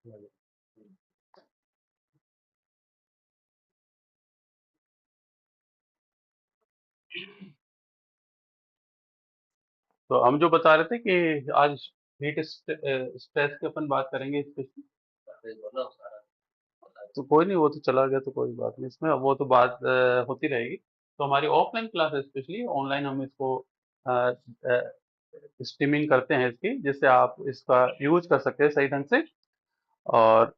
तो हम जो बता रहे थे कि आज हीट स्ट्रेस की अपन बात करेंगे स्पेशली। तो कोई नहीं, वो तो चला गया तो कोई बात नहीं, इसमें वो तो बात होती रहेगी। तो हमारी ऑफलाइन क्लास है, स्पेशली ऑनलाइन हम इसको स्ट्रीमिंग करते हैं इसकी, जिससे आप इसका यूज कर सकते हैं सही ढंग से। और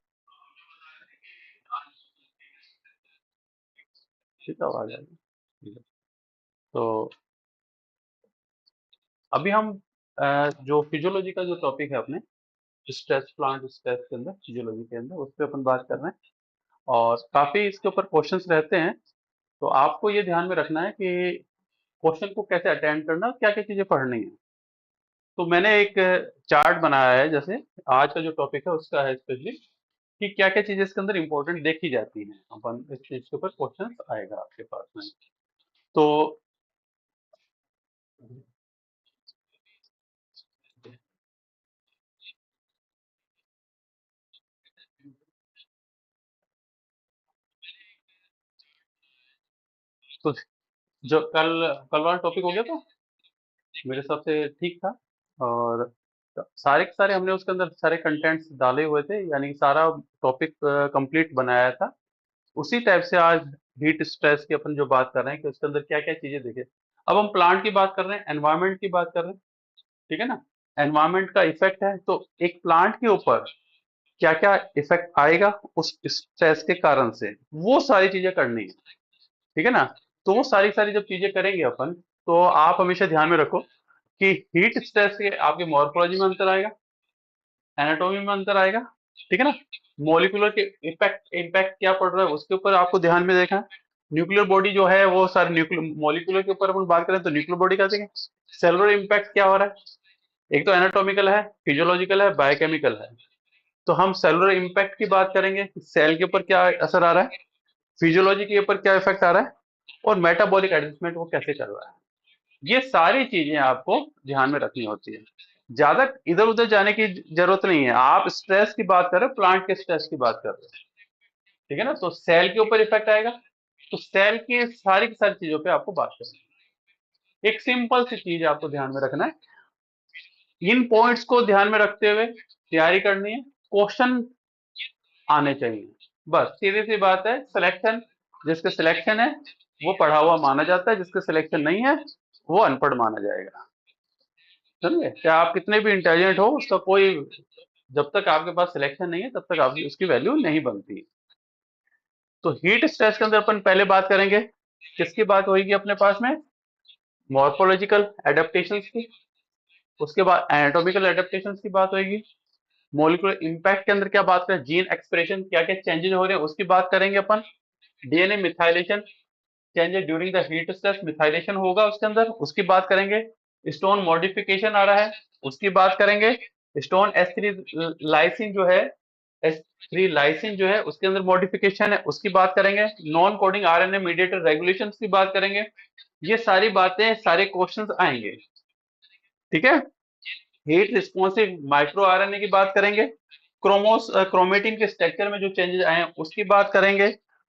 ठीक है, आवाज आ रही है? ठीक है। तो अभी हम जो फिजियोलॉजी का जो टॉपिक है अपने, स्ट्रेस, प्लांट स्ट्रेस के अंदर, फिजियोलॉजी के अंदर, उस पर अपन बात कर रहे हैं। और काफी इसके ऊपर क्वेश्चंस रहते हैं। तो आपको ये ध्यान में रखना है कि क्वेश्चन को कैसे अटेंड करना, क्या क्या चीजें पढ़नी है। तो मैंने एक चार्ट बनाया है, जैसे आज का जो टॉपिक है उसका है स्पेशली, कि क्या क्या चीजें इसके अंदर इंपॉर्टेंट देखी जाती हैं। अपन इस चीज के ऊपर क्वेश्चन आएगा आपके पास में। तो तो जो कल कल वाला टॉपिक हो गया था, मेरे हिसाब से ठीक था। और सारे के सारे हमने उसके अंदर सारे कंटेंट्स डाले हुए थे, यानी कि सारा टॉपिक कंप्लीट बनाया था। उसी टाइप से आज हीट स्ट्रेस की अपन जो बात कर रहे हैं कि उसके अंदर क्या क्या चीजें देखे। अब हम प्लांट की बात कर रहे हैं, एनवायरनमेंट की बात कर रहे हैं, ठीक है ना। एनवायरनमेंट का इफेक्ट है, तो एक प्लांट के ऊपर क्या क्या इफेक्ट आएगा उस स्ट्रेस के कारण से, वो सारी चीजें करनी है, ठीक है ना। तो वो सारी सारी जब चीजें करेंगे अपन, तो आप हमेशा ध्यान में रखो कि हीट स्ट्रेस के आपके मॉर्फोलॉजी में अंतर आएगा, एनाटॉमी में अंतर आएगा, ठीक है ना। मॉलिक्यूलर के इफेक्ट इम्पैक्ट क्या पड़ रहा है उसके ऊपर आपको ध्यान में देखना है। न्यूक्लियर बॉडी जो है वो सारे न्यूक्लियर मॉलिक्यूलर के ऊपर अपन बात करें तो न्यूक्लियर बॉडी का देखें। सेलुलर इम्पैक्ट क्या हो रहा है, एक तो एनाटॉमिकल है, फिजियोलॉजिकल है, बायोकेमिकल है। तो हम सेलुलर इम्पैक्ट की बात करेंगे, सेल के ऊपर क्या असर आ रहा है, फिजियोलॉजी के ऊपर क्या इफेक्ट आ रहा है, और मेटाबॉलिक एडजस्टमेंट वो कैसे कर रहा है। ये सारी चीजें आपको ध्यान में रखनी होती है। ज्यादा इधर उधर जाने की जरूरत नहीं है। आप स्ट्रेस की बात कर रहे हो, प्लांट के स्ट्रेस की बात कर रहे हो, ठीक है ना। तो सेल के ऊपर इफेक्ट आएगा, तो सेल की सारी चीजों पे आपको बात करनी है। एक सिंपल सी चीज आपको ध्यान में रखना है, इन पॉइंट्स को ध्यान में रखते हुए तैयारी करनी है। क्वेश्चन आने चाहिए, बस सीधी सी बात है। सिलेक्शन, जिसके सिलेक्शन है वो पढ़ा हुआ माना जाता है, जिसके सिलेक्शन नहीं है वो अनपढ़ माना जाएगा। समझे, क्या आप कितने भी इंटेलिजेंट हो, उसका कोई, जब तक आपके पास सिलेक्शन नहीं है तब तक आपकी उसकी वैल्यू नहीं बनती। तो हीट स्ट्रेस के अंदर अपन पहले बात करेंगे, किसकी बात होगी अपने पास में, मॉर्फोलॉजिकल एडेप्टेशंस की। उसके बाद एनाटॉमिकल एडेप्टेशंस की बात होगी। मॉलिक्यूलर इंपैक्ट के अंदर क्या बात करें, जीन एक्सप्रेशन क्या क्या चेंजेस हो रहे हैं उसकी बात करेंगे अपन। DNA methylation changes during the heat stress, methylation होगा उसके अंदर, उसकी बात करेंगे। स्टोन मॉडिफिकेशन आ रहा है, उसकी बात करेंगे। स्टोन एस थ्री लाइसिन जो है, एस थ्री लाइसिन जो है उसके अंदर मॉडिफिकेशन है, उसकी बात करेंगे। Non coding RNA mediator regulation की बात करेंगे। ये सारी बातें, सारे क्वेश्चंस आएंगे, ठीक है। हीट रिस्पॉन्सिव माइक्रो आरएनए की बात करेंगे। क्रोमेटिन के स्ट्रक्चर में जो चेंजेस आए हैं उसकी बात करेंगे।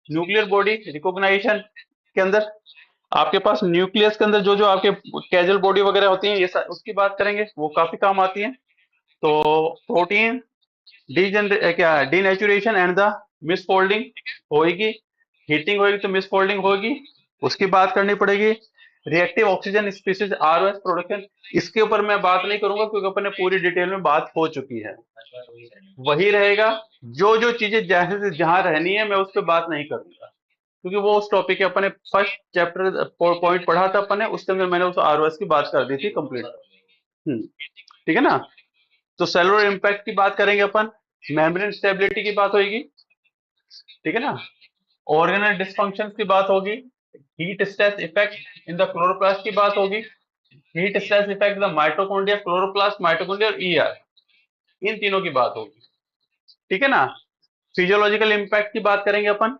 न्यूक्लियर बॉडी रिकॉग्नाइजेशन के अंदर आपके पास न्यूक्लियस के अंदर जो जो आपके कैजल बॉडी वगैरह होती है, उसकी बात करेंगे, वो काफी काम आती है। तो प्रोटीन क्या डीनेचुरेशन एंड द मिसफोल्डिंग होगी, हीटिंग होगी तो मिसफोल्डिंग होगी, उसकी बात करनी पड़ेगी। Reactive oxygen species ROS production, इसके ऊपर मैं बात नहीं करूंगा क्योंकि अपने पूरी डिटेल में बात हो चुकी है। वही रहेगा, जो जो चीजें जैसे से जहां रहनी है मैं उस पर बात नहीं करूंगा, क्योंकि वो उस टॉपिक के अपने फर्स्ट चैप्टर पॉइंट पढ़ा था अपने, उसके अंदर मैंने उस आरओएस की बात कर दी थी कंप्लीट। ठीक है ना। तो सेलुलर इम्पैक्ट की बात करेंगे अपन, मेम्ब्रेन स्टेबिलिटी की बात होगी, ठीक है ना। ऑर्गेनल डिस्फंक्शन की बात होगी, heat stress effect in the chloroplast की बात होगी, heat stress effect the mitochondria, chloroplast, mitochondria और ईआर, इन तीनों की बात होगी, ठीक है ना। फिजियोलॉजिकल इम्पैक्ट की बात करेंगे अपन,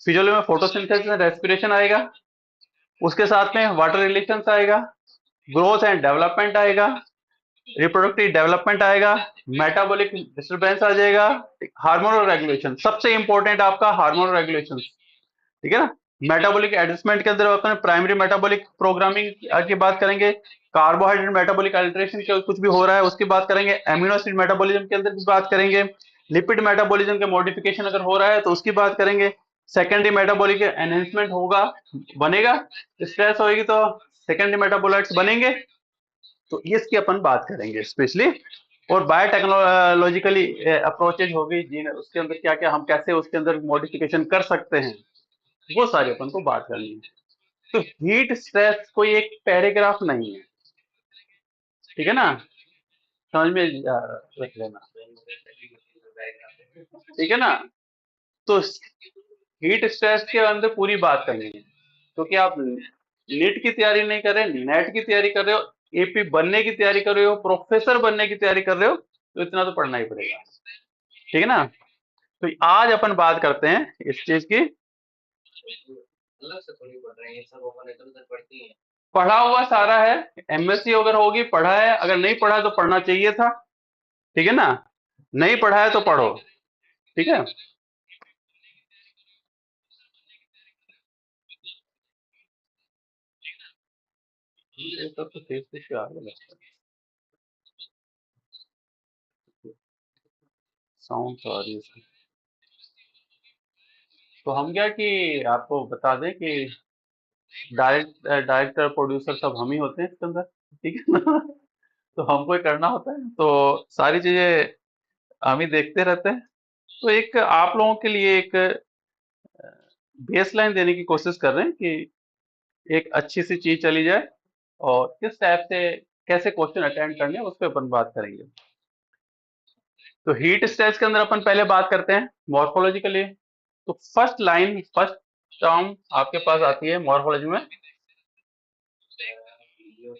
फिजियोलॉजी में फोटोसिंथेसिस एंड रेस्पिरेशन आएगा, उसके साथ में वाटर रिलेशंस आएगा, ग्रोथ एंड डेवलपमेंट आएगा, रिप्रोडक्टिव डेवलपमेंट आएगा, मेटाबॉलिक डिस्टर्बेंस आ जाएगा, हार्मोनल रेगुलेशन, सबसे इंपॉर्टेंट आपका हार्मोनल रेगुलेशन, ठीक है ना। मेटाबॉलिक एडजस्टमेंट के अंदर अपन प्राइमरी मेटाबॉलिक प्रोग्रामिंग की बात करेंगे, कार्बोहाइड्रेट मेटाबॉलिक अल्टरेशन के कुछ भी हो रहा है उसकी बात करेंगे, एमिनो एसिड मेटाबॉलिज्म के अंदर भी बात करेंगे, लिपिड मेटाबॉलिज्म के मॉडिफिकेशन अगर हो रहा है तो उसकी बात करेंगे, सेकेंडरी मेटाबॉलिक एनहेंसमेंट होगा, बनेगा, स्ट्रेस होगी तो सेकेंडरी मेटाबोलाइट्स बनेंगे, तो इसकी अपन बात करेंगे स्पेशली। और बायोटेक्नोलॉजिकली अप्रोचेज होगी जीन, उसके अंदर क्या क्या हम कैसे उसके अंदर मॉडिफिकेशन कर सकते हैं, वो सारी अपन को बात करनी है। तो हीट स्ट्रेस कोई एक पैराग्राफ नहीं है, ठीक है ना, समझ में रख लेना, ठीक है ना। तो हीट स्ट्रेस के अंदर पूरी बात करनी है, क्योंकि आप नीट की तैयारी नहीं कर रहे, नेट की तैयारी कर रहे हो, एपी बनने की तैयारी कर रहे हो, प्रोफेसर बनने की तैयारी कर रहे हो, तो इतना तो पढ़ना ही पड़ेगा, ठीक है ना। तो आज अपन बात करते हैं इस चीज की, पढ़ा हुआ सारा है, एमएससी अगर होगी पढ़ा है, अगर नहीं पढ़ा तो पढ़ना चाहिए था, ठीक है ना, नहीं पढ़ा है तो पढ़ो, ठीक है। ये सब तो फेसबुक पे आ गया, साउंड तो आ रही है। तो हम क्या कि आपको बता दें कि डायरेक्टर प्रोड्यूसर सब हम ही होते हैं इसके अंदर, ठीक है ना। तो हमको ही करना होता है, तो सारी चीजें हम ही देखते रहते हैं। तो एक आप लोगों के लिए एक बेसलाइन देने की कोशिश कर रहे हैं कि एक अच्छी सी चीज चली जाए, और किस टाइप से कैसे क्वेश्चन अटेंड करने हैं उस पर अपन बात करेंगे। तो हीट स्ट्रेस के अंदर अपन पहले बात करते हैं मॉर्फोलॉजी के लिए। तो फर्स्ट लाइन, फर्स्ट टर्म आपके पास आती है मॉर्फोलॉजी में,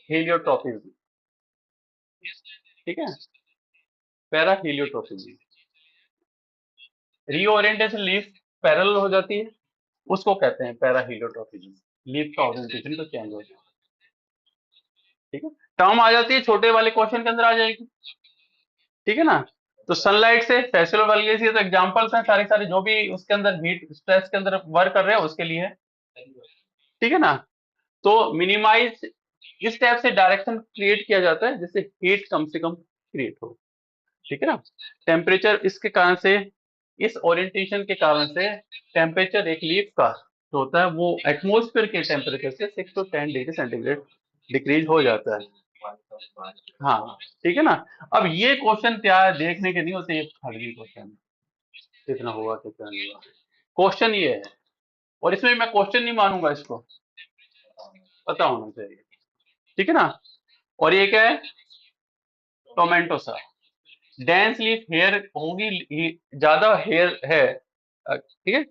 हीलियोट्रोपिज्म, ठीक है, पैरा हीलियोट्रोपिज्म, रीओरिएंटेशन लीफ पैरेलल हो जाती है, उसको कहते हैं पैरा हीलियोट्रोपिज्म, लीफ का ओरिएंटेशन तो चेंज हो जाए, ठीक है। टर्म आ जाती है छोटे वाले क्वेश्चन के अंदर आ जाएगी, ठीक है ना। तो सनलाइट से फेसियल वल्गेसिस एग्जांपल्स हैं सारे सारे, जो भी उसके अंदर हीट स्ट्रेस के अंदर वर्क कर रहे हैं उसके लिए है, ठीक है ना। तो मिनिमाइज इस टाइप से डायरेक्शन क्रिएट किया जाता है जिससे हीट कम से कम क्रिएट हो, ठीक है ना। टेम्परेचर इसके कारण से, इस ओरिएंटेशन के कारण से टेम्परेचर एक लीफ का जो होता है वो एटमोस्फेयर के टेम्परेचर से 6 to 10 डिग्री सेंटीग्रेड डिक्रीज हो जाता है, हाँ, ठीक है ना। अब ये क्वेश्चन क्या है देखने के नहीं होते, ये फर्जी क्वेश्चन कितना हुआ कितना नहीं हुआ, क्वेश्चन ये है, और इसमें मैं क्वेश्चन नहीं मानूंगा इसको, पता होना चाहिए, ठीक है ना। और ये क्या है, टोमेंटोसा, डेंस लीफ हेयर होगी, ज्यादा हेयर है, ठीक है,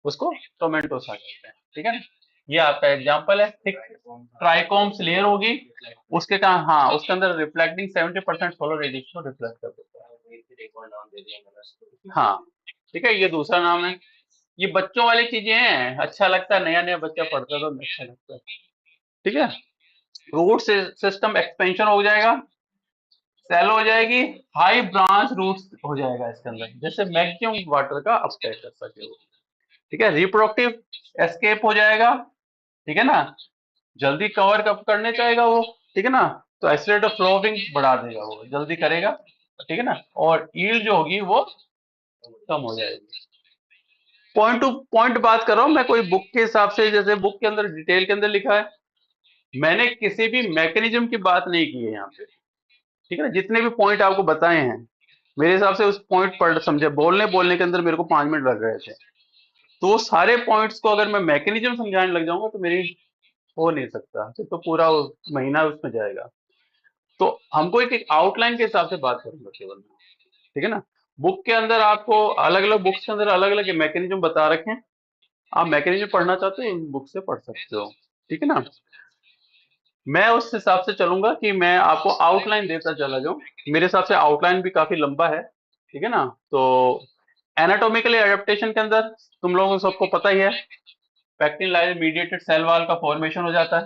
उसको टोमेंटोसा कहते हैं, ठीक है ना। ये आपका एग्जांपल है, थिक ट्राइकोम्स लेयर होगी, उसके कारण हाँ उसके अंदर रिफ्लेक्टिंग 70% सोलर रेडिएशन को रिफ्लेक्ट कर देता है, हाँ, ठीक है, ये दूसरा नाम है। ये बच्चों वाली चीजें हैं, अच्छा लगता है, नया नया बच्चा पढ़ता है तो अच्छा लगता है, ठीक है। रूट सिस्टम एक्सपेंशन हो जाएगा, सैलो हो जाएगी, हाई ब्रांच रूट्स हो जाएगा इसके अंदर, जैसे मैक्सिमम वाटर का अपटेक कर सके वो, ठीक है। रिप्रोडक्टिव एस्केप हो जाएगा, ठीक है ना, जल्दी कवर कब करने चाहेगा वो, ठीक है ना। तो एक्सीलरेट ऑफ फ्लोविंग बढ़ा देगा वो, जल्दी करेगा, ठीक है ना। और ईल्ड जो होगी वो कम हो जाएगी। पॉइंट टू पॉइंट बात कर रहा हूं मैं, कोई बुक के हिसाब से, जैसे बुक के अंदर डिटेल के अंदर लिखा है, मैंने किसी भी मैकेनिज्म की बात नहीं की है यहाँ पे, ठीक है ना। जितने भी पॉइंट आपको बताए हैं मेरे हिसाब से उस पॉइंट पर समझे, बोलने बोलने के अंदर मेरे को 5 मिनट लग रहे थे, तो वो सारे पॉइंट्स को अगर मैं मैकेनिज्म समझाने लग जाऊंगा तो मेरी हो नहीं सकता, फिर तो पूरा महीना उसमें जाएगा। तो हमको एक आउटलाइन के हिसाब से बात करूंगा केवल मैं, ठीक है ना। बुक के अंदर आपको अलग अलग बुक्स के अंदर अलग अलग मैकेनिज्म बता रखे हैं, आप मैकेनिज्म पढ़ना चाहते हो इन बुक से पढ़ सकते हो, ठीक है ना। मैं उस हिसाब से चलूंगा कि मैं आपको आउटलाइन देता चला जाऊं, मेरे हिसाब से आउटलाइन भी काफी लंबा है, ठीक है ना। तो एनाटॉमिकली एडेप्टेशन के अंदर तुम लोगों को सबको पता ही है, pectin lyase mediated cell wall का फॉर्मेशन हो जाता है,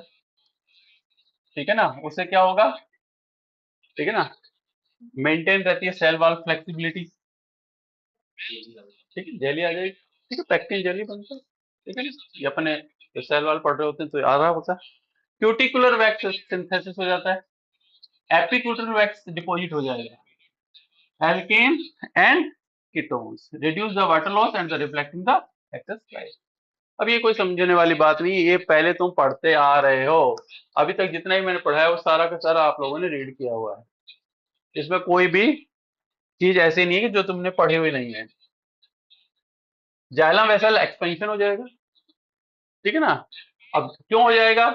ठीक है ना। उससे क्या होगा, ठीक है ना, मेंटेन रहती है सेल वॉल फ्लेक्सिबिलिटी, ठीक है, जेली आ जाएगी, ठीक है, पैक्टिन जेली बनता है, ठीक है ना, ये अपने सेल वॉल पढ़ रहे होते हैं तो आ रहा होता है। क्यूटिकुलर वैक्स सिंथेसिस हो जाता है, एपिक्यूटल वैक्स डिपॉजिट हो जाएगा, alkane and ketones reduce the water loss and the reflecting the excess light. अब ये कोई समझने वाली बात नहीं है, ये पहले तुम पढ़ते आ रहे हो, अभी तक जितना ही मैंने पढ़ा है वो सारा का सारा आप लोगों ने रीड किया हुआ है, इसमें कोई भी चीज ऐसी नहीं है कि जो तुमने पढ़ी हुई नहीं है। जाइलम वेसल एक्सपेंशन हो जाएगा, ठीक है ना, अब क्यों हो जाएगा,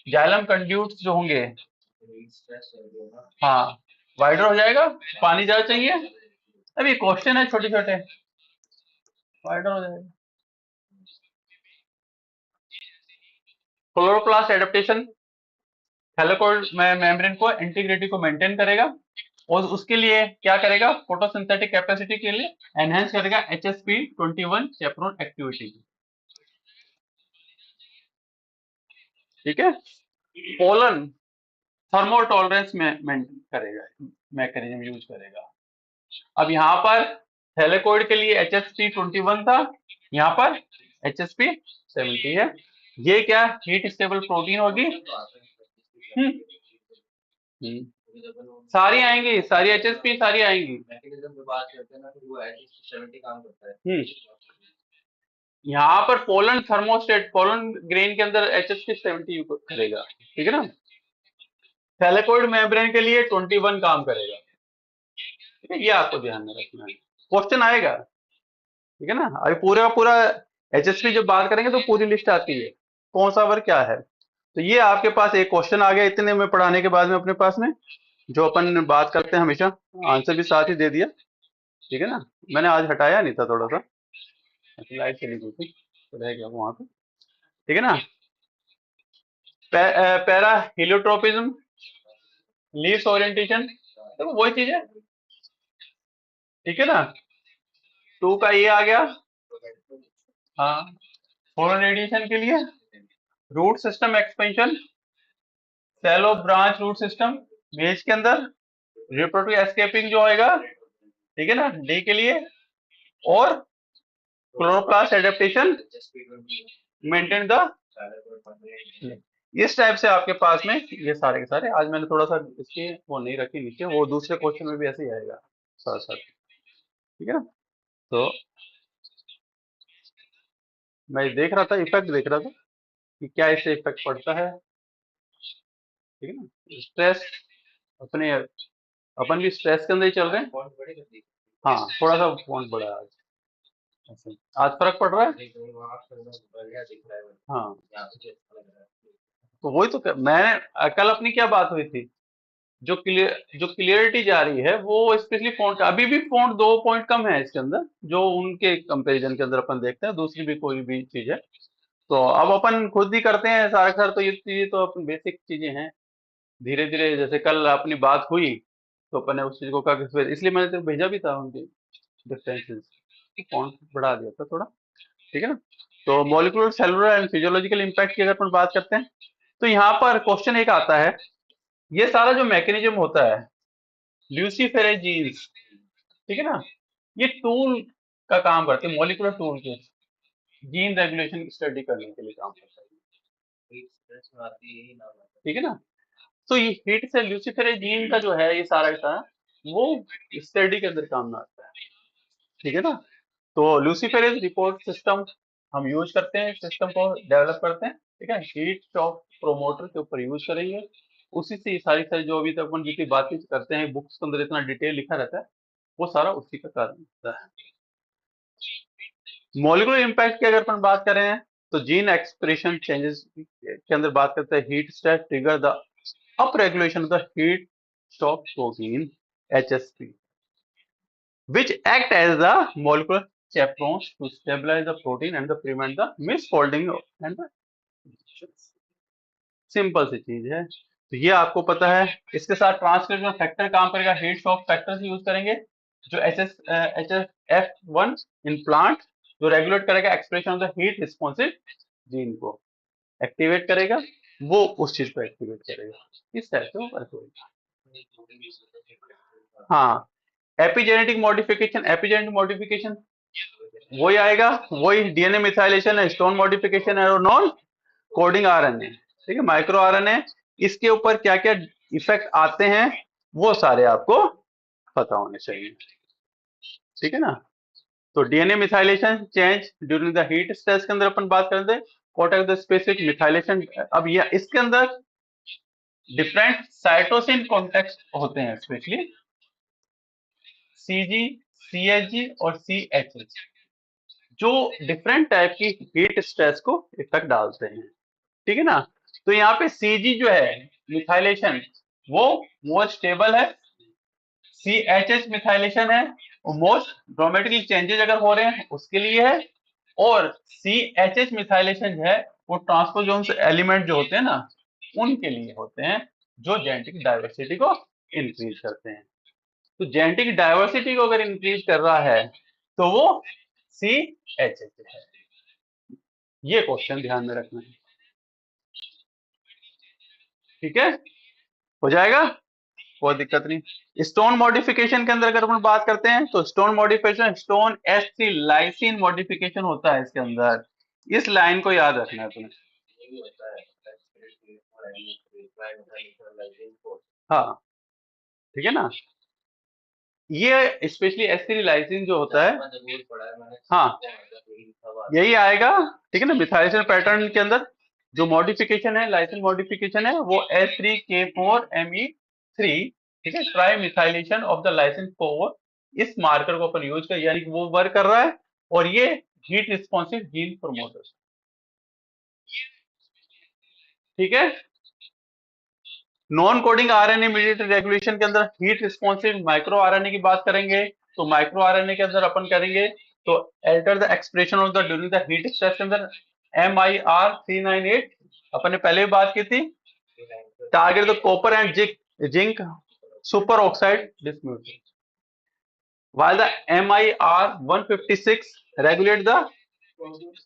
जाइलम कंड्यूट्स जो होंगे, हाँ, वाइडर हो जाएगा, पानी ज्यादा चाहिए, अभी क्वेश्चन है छोटे छोटे, वाइडर हो जाएगा। क्लोरोप्लास्ट एडेप्टेशन थैलेकोइड मेम्ब्रेन को इंटीग्रिटी को मेंटेन करेगा, और उसके लिए क्या करेगा, फोटोसिंथेटिक कैपेसिटी के लिए एनहेंस करेगा HSP21 चैपरोन एक्टिविटी, ठीक है। पोलन थर्मो टॉलरेंस में मेंटेन करेगा, मैकेनिज्म यूज करेगा। अब यहाँ पर थैलेकोइड के लिए HSP21 था, यहाँ पर HSP70 है, ये क्या हीट स्टेबल प्रोटीन होगी, हम्म, सारी आएंगी, सारी HSP सारी आएंगी, यहाँ पर पोलन थर्मोस्टेट पोलन ग्रेन के अंदर HSP70 करेगा, ठीक है ना, थैलेकोइड मेम्ब्रेन के लिए 21 काम करेगा, ठीक है, ये आपको ध्यान में रखना है, क्वेश्चन आएगा, ठीक है ना। अभी पूरा पूरा HSP जब बात करेंगे तो पूरी लिस्ट आती है कौन सा वर्क क्या है, तो ये आपके पास एक क्वेश्चन आ गया इतने में पढ़ाने के बाद में अपने पास में, जो अपन बात करते हैं हमेशा, आंसर भी साथ ही दे दिया, ठीक है ना, मैंने आज हटाया नहीं था थोड़ा सा, लाइट चली गई थी तो रह गया वहां पे, ठीक है ना। पैरा हेलियोट्रोपिज्म, लीव्स ओरिएंटेशन, तो वही चीज है, ठीक है ना, टू का ये आ गया, हाँ, फोरन रेडिएशन के लिए रूट सिस्टम एक्सपेंशन, सेलो ब्रांच रूट सिस्टम बेस के अंदर, रिप्रोडक्टिव एस्केपिंग जो होएगा, ठीक है ना, डी के लिए, और क्लोरोप्लास्ट एडेप्टेशन मेंटेन द, इस टाइप से आपके पास में ये सारे के सारे, आज मैंने थोड़ा सा इसकी वो नहीं रखी नीचे, वो दूसरे क्वेश्चन में भी ऐसे ही आएगा साथ साथ, ठीक है ना। तो मैं देख रहा था, इफेक्ट देख रहा था कि क्या इससे इफेक्ट पड़ता है, ठीक है ना, स्ट्रेस, अपने अपन भी स्ट्रेस के अंदर ही चल रहे हैं, हाँ, थोड़ा सा फॉन्ट बढ़ा है आज, ऐसे आज फर्क पड़ रहा है, हाँ, तो वही तो मैंने कल अपनी क्या बात हुई थी, जो क्लियरिटी जा रही है वो स्पेशली फॉन्ट, अभी भी फॉन्ट 2 पॉइंट कम है इसके अंदर, जो उनके कंपैरिजन के अंदर अपन देखते हैं, दूसरी भी कोई भी चीज है, तो अब अपन खुद ही करते हैं सारा सर, तो ये चीजें तो अपन बेसिक चीजें हैं, धीरे धीरे जैसे कल अपनी बात हुई तो अपन ने उस चीज को कहा, इसलिए मैंने तेरे को भेजा भी था उनके डिफरेंसेस, फॉन्ट बढ़ा दिया था थोड़ा, ठीक है ना। तो molecular cellular and physiological impact की अगर अपन बात करते हैं, तो यहाँ पर क्वेश्चन एक आता है, ये सारा जो मैकेनिज्म होता है ल्यूसीफेरेज जीन्स, ठीक है ना, ये टूल का काम करते हैं, मॉलिक्यूलर टूल के जीन रेगुलेशन की स्टडी करने के लिए काम करता है, ठीक है ना। तो ये हीट से ल्यूसीफेरेज जीन का जो है ये सारा का सारा वो स्टडी के अंदर काम में आता है, ठीक है ना। तो ल्यूसीफेरेज रिपोर्ट सिस्टम हम यूज करते हैं, सिस्टम को डेवलप करते हैं, ठीक है, हीट शॉक प्रोमोटर के ऊपर यूज करेंगे, उसी से ये सारी सारी जो अभी तक अपन जितनी बातें करते हैं बुक्स के अंदर इतना डिटेल लिखा रहता है, वो सारा उसी का कारण होता है। मॉलिक्यूलर इम्पैक्ट की अगर अपन बात करें तो जीन एक्सप्रेशन चेंजेस के अंदर बात करते हैं, heat stress trigger the up regulation of the heat shock protein HSP which act as the molecular chaperones to stabilize the protein and the prevent the misfolding and the simple सी चीज है, तो ये आपको पता है। इसके साथ ट्रांसक्रिप्शन फैक्टर काम करेगा, हीट शॉक फैक्टर यूज करेंगे, जो HF1 इन प्लांट जो रेगुलेट करेगा expression of the heat responsive gene को एक्टिवेट करेगा, वो उस चीज को एक्टिवेट करेगा, इस टाइप से वो वर्क होगा, हाँ, एपिजेनेटिक मॉडिफिकेशन वही आएगा, वही डीएनए मिथाइलेशन है, स्टोन मॉडिफिकेशन है और नॉन कोडिंग आरएनए। ठीक है, माइक्रो आरएनए, इसके ऊपर क्या क्या इफेक्ट आते हैं वो सारे आपको पता होने चाहिए। ठीक है ना। तो DNA methylation change during the heat stress के अंदर अपन बात करते हैं। What are the specific methylation. अब ये इसके अंदर डिफरेंट साइटोसिन कॉन्टेक्स्ट होते हैं, स्पेशली सीजी, सीएचजी और सीएचएच, जो डिफरेंट टाइप की हीट स्ट्रेस को इफेक्ट डालते हैं। ठीक है ना। तो यहाँ पे सीजी जो है मिथाइलेशन, वो मोर स्टेबल है। सीएचएच मिथाइलेशन है, वो मोस्ट ड्रामेटिकली चेंजेस अगर हो रहे हैं उसके लिए है। और सीएचएच मिथाइलेशन जो है वो ट्रांसपोजोन्स एलिमेंट जो होते हैं ना, उनके लिए होते हैं, जो जेनेटिक डाइवर्सिटी को इंक्रीज करते हैं। तो जेनेटिक डाइवर्सिटी को अगर इंक्रीज कर रहा है तो वो सीएचएच है। ये क्वेश्चन ध्यान में रखना है। ठीक है, हो जाएगा, कोई दिक्कत नहीं। स्टोन मॉडिफिकेशन के अंदर अगर अपन बात करते हैं तो stone modification, stone S3 lysine modification होता है इसके अंदर। इस लाइन को याद रखना है तुम्हें। हाँ, ठीक है ना। ये स्पेशली S3 लाइसिन जो होता है, हाँ, यही आएगा। ठीक है ना, मिथाइलेशन पैटर्न के अंदर जो मॉडिफिकेशन है, लाइसिन मॉडिफिकेशन है, वो S3K4Me3। ठीक है, try methylation of the lysine 4, इस मार्कर को अपन यूज कर, यानी कि वो वर्क कर रहा है। और ये हीट रिस्पॉन्सिव जीन प्रोमोटर्स। ठीक है, non coding RNA mediated regulation के अंदर हीट रिस्पॉन्सिव माइक्रो आरएनए की बात करेंगे। तो माइक्रो आरएनए के अंदर अपन करेंगे तो alter the expression of the during the heat stress के अंदर MIR398 अपन ने पहले भी बात की थी। Target the copper and zinc superoxide dismutation, while the MIR156 regulate the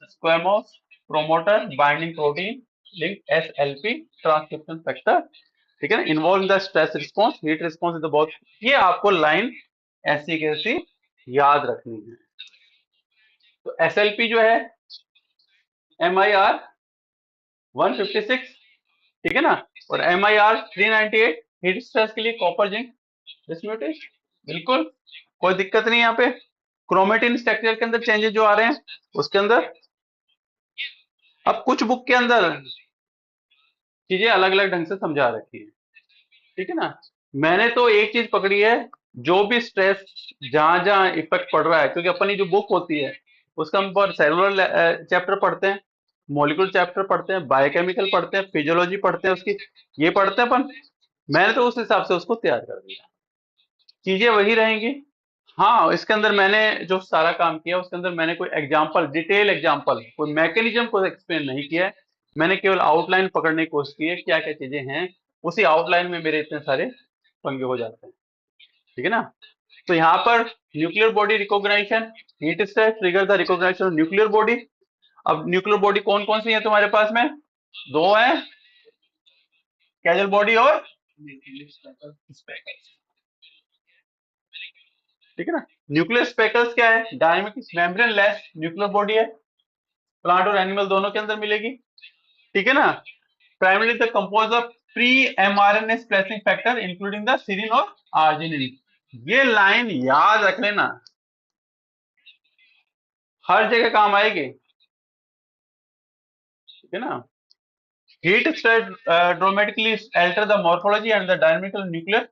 squamous promoter binding protein linked SLP transcription factor. ठीक है ना, involve the stress response, heat response in the बहुत। ये आपको लाइन ऐसी कैसी याद रखनी है। तो SLP जो है MIR156, ठीक है ना, और MIR398 हीट स्ट्रेस के लिए कॉपर जिंक डिस्म्यूटेशन। बिल्कुल, कोई दिक्कत नहीं यहाँ पे। क्रोमेटिन स्ट्रक्चर के अंदर चेंजेस जो आ रहे हैं उसके अंदर, अब कुछ बुक के अंदर चीजें अलग अलग ढंग से समझा रखी है। ठीक है ना, मैंने तो एक चीज पकड़ी है, जो भी स्ट्रेस जहां जहां इफेक्ट पड़ रहा है, क्योंकि अपनी जो बुक होती है उसका हम पर सेलुलर चैप्टर पढ़ते हैं, मॉलिक्यूल चैप्टर पढ़ते हैं, बायोकेमिकल पढ़ते हैं, फिजियोलॉजी पढ़ते हैं उसकी, ये पढ़ते हैं अपन। मैंने तो उस हिसाब से उसको तैयार कर दिया, चीजें वही रहेंगी। हाँ, इसके अंदर मैंने जो सारा काम किया उसके अंदर मैंने कोई एग्जाम्पल, डिटेल एग्जाम्पल, कोई मैकेनिज्म को एक्सप्लेन नहीं किया है। मैंने केवल आउटलाइन पकड़ने की कोशिश की है, क्या क्या चीजें हैं। उसी आउटलाइन में मेरे इतने सारे पंगे हो जाते हैं। ठीक है ना। तो यहाँ पर nuclear body recognition, heat stress trigger the recognition of nuclear body. अब न्यूक्लियर बॉडी कौन कौन सी है तुम्हारे पास में? दो है, कैजल बॉडी और स्पेकल्स। ठीक है ना। न्यूक्लियर स्पेकल्स क्या है? Dynamic membrane less nuclear body है, प्लांट और एनिमल दोनों के अंदर मिलेगी। ठीक है ना। Primary the compose of pre mRNA splicing factor including the सीरिन और आर्जिनिन। ये लाइन याद रख लेना, हर जगह काम आएगी। ठीक है ना। Heat spread dramatically alter the morphology and the dynamical nuclear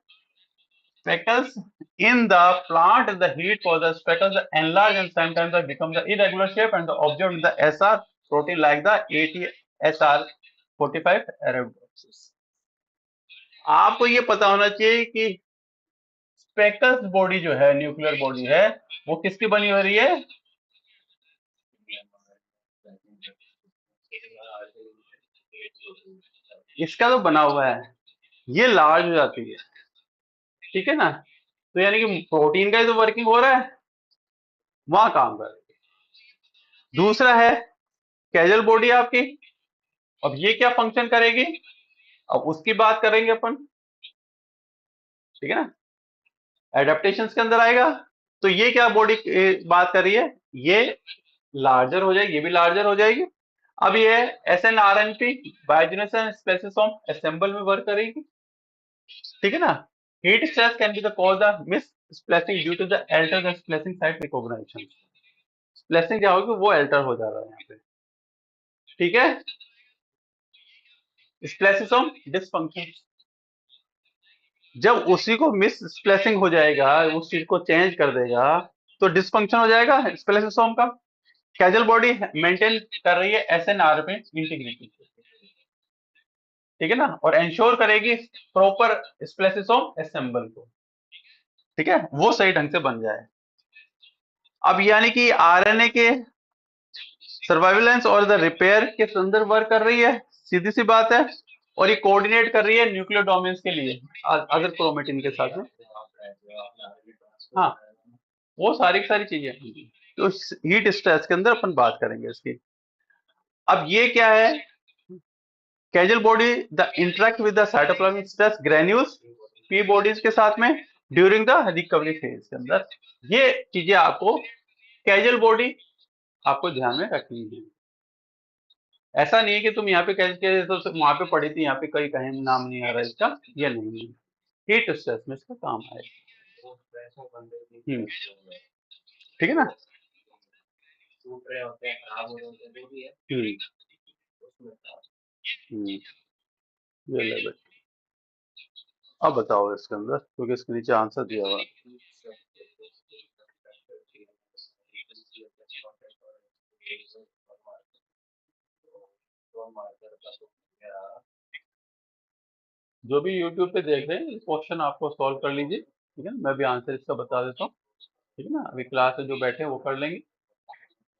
speckles in the plant. The heat causes speckles to enlarge and sometimes they become the irregular shape and the observed in the SR protein like the ATSR45 Arabidopsis। आपको ये पता होना चाहिए कि speckles body जो है, nuclear body है, वो किसकी बनी हो रही है? इसका तो बना हुआ है, ये लार्ज हो जाती है। ठीक है ना। तो यानी कि प्रोटीन का ही तो वर्किंग हो रहा है, वहां काम कर रही है। दूसरा है कैजल बॉडी आपकी। अब ये क्या फंक्शन करेगी, अब उसकी बात करेंगे अपन। ठीक है ना, एडेप्टेशन के अंदर आएगा। तो ये क्या बॉडी बात कर रही है, ये लार्जर हो जाएगी, ये भी लार्जर हो जाएगी। अब ये S N R N P biogenesis spliceosome assemble में वर्क करेगी, ठीक है ना। Heat stress can be the cause of missplicing due to the alter splicing site recognition. Splicing क्या होगी, वो एल्टर हो जा रहा है यहाँ पे, ठीक है। स्प्लेसिसोम डिसफंक्शन, जब उसी को मिस स्प्लेसिंग हो जाएगा, उस चीज को चेंज कर देगा, तो डिसफंक्शन हो जाएगा स्प्लेसिसोम का। कैजल बॉडी मेंटेन कर रही है एसएनआर में इंटीग्रिटी, ठीक है ना, और इंश्योर करेगी प्रॉपर स्प्लेसिसोम असेंबल को, ठीक है, वो सही ढंग से बन जाए। अब यानी कि आरएनए के सर्वाइवेलेंस और द रिपेयर के संदर्भ वर्क कर रही है, सीधी सी बात है। और ये कोऑर्डिनेट कर रही है न्यूक्लियोडोमेन्स के लिए अदर क्रोमेटिन के साथ में। हाँ, वो सारी की सारी चीजें, तो हीट स्ट्रेस के अंदर अपन बात करेंगे इसकी। अब ये क्या है, Cajal body the interact with the cytoplasmic stress granules P bodies के साथ में ड्यूरिंग द रिकवरी फेज के अंदर। ये चीजें आपको कैजल बॉडी आपको ध्यान में रखनी है। ऐसा नहीं है कि तुम यहाँ पे कैसे तो वहां पे पढ़ी थी, यहाँ पे कहीं कहीं नाम नहीं आ रहा है इसका, ये नहीं है। हीट स्ट्रेस में इसका काम आएगा। ठीक है ना। ये ले बेटा, अब बताओ इसके अंदर, क्योंकि इसके नीचे आंसर दिया हुआ है। जो भी यूट्यूब पे देख रहे हैं, क्वेश्चन आपको सॉल्व कर लीजिए, ठीक है ना, मैं भी आंसर इसका बता देता हूँ, ठीक है ना। अभी क्लास में जो बैठे हैं वो कर लेंगे,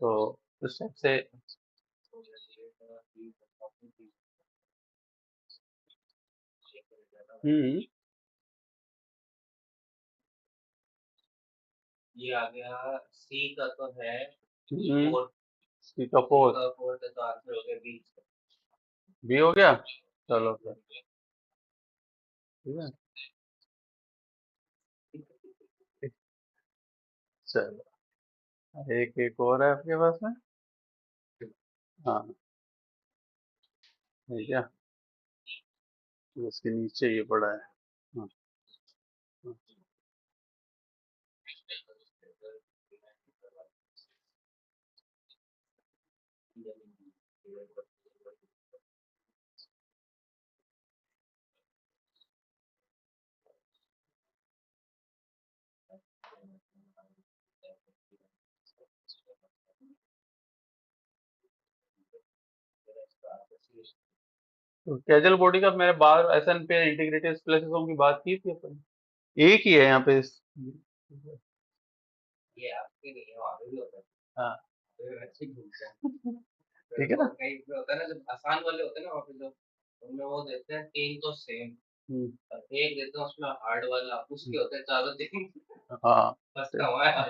तो इस टाइप से। हम्म, ये आ गया सी का तो है सी का फोर्थ का तो आंसर हो गया बी। बी हो गया, चलो फिर, ठीक है, चलो एक एक और है आपके पास में। हाँ, ठीक है, उसके नीचे ये पड़ा है। हाँ, हाँ। तो कैजल बॉडी का मैंने बार एसएन पे इंटीग्रेटेड स्प्लेसिसोम की बात की थी अपन, एक ही है यहाँ पे ये आपके नहीं है, वहाँ पे भी होता है। हाँ, तो अच्छी घूमते हैं। ठीक है ना। कहीं पे होता है ना, जब आसान वाले होते हैं ना, वहाँ पे जो उनमें वो देते हैं तीन तो सेम, एक देते हैं उसमें हार्ड वाला, उसके होते हैं चारों तीन। हाँ, बस कमाया।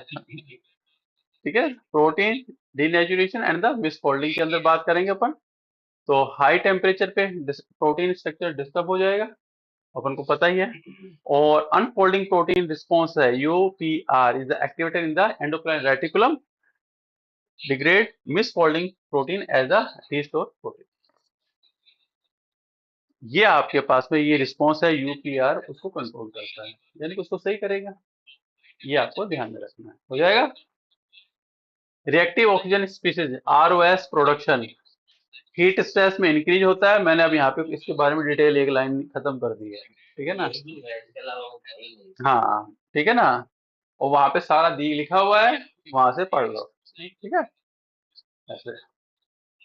ठीक है। Protein denaturation and the misfolding के अंदर बात करेंगे अपन। तो हाई टेम्परेचर पे प्रोटीन स्ट्रक्चर डिस्टर्ब हो जाएगा, अपन को पता ही है। और अनफोल्डिंग प्रोटीन रिस्पॉन्स है, UPR is activated in the endocrine reticulum, degrade misfolding protein as a restore protein. ये आपके पास में ये रिस्पॉन्स है, यूपीआर उसको कंट्रोल करता है, यानी कि उसको सही करेगा। ये आपको ध्यान में रखना है, हो जाएगा। Reactive oxygen species ROS production heat stress में इंक्रीज होता है। मैंने अब यहाँ पे इसके बारे में डिटेल एक लाइन खत्म कर दी है, ठीक है ना। हाँ, ठीक है ना, और वहां पे सारा दी लिखा हुआ है, वहां से पढ़ लो, ठीक है ऐसे।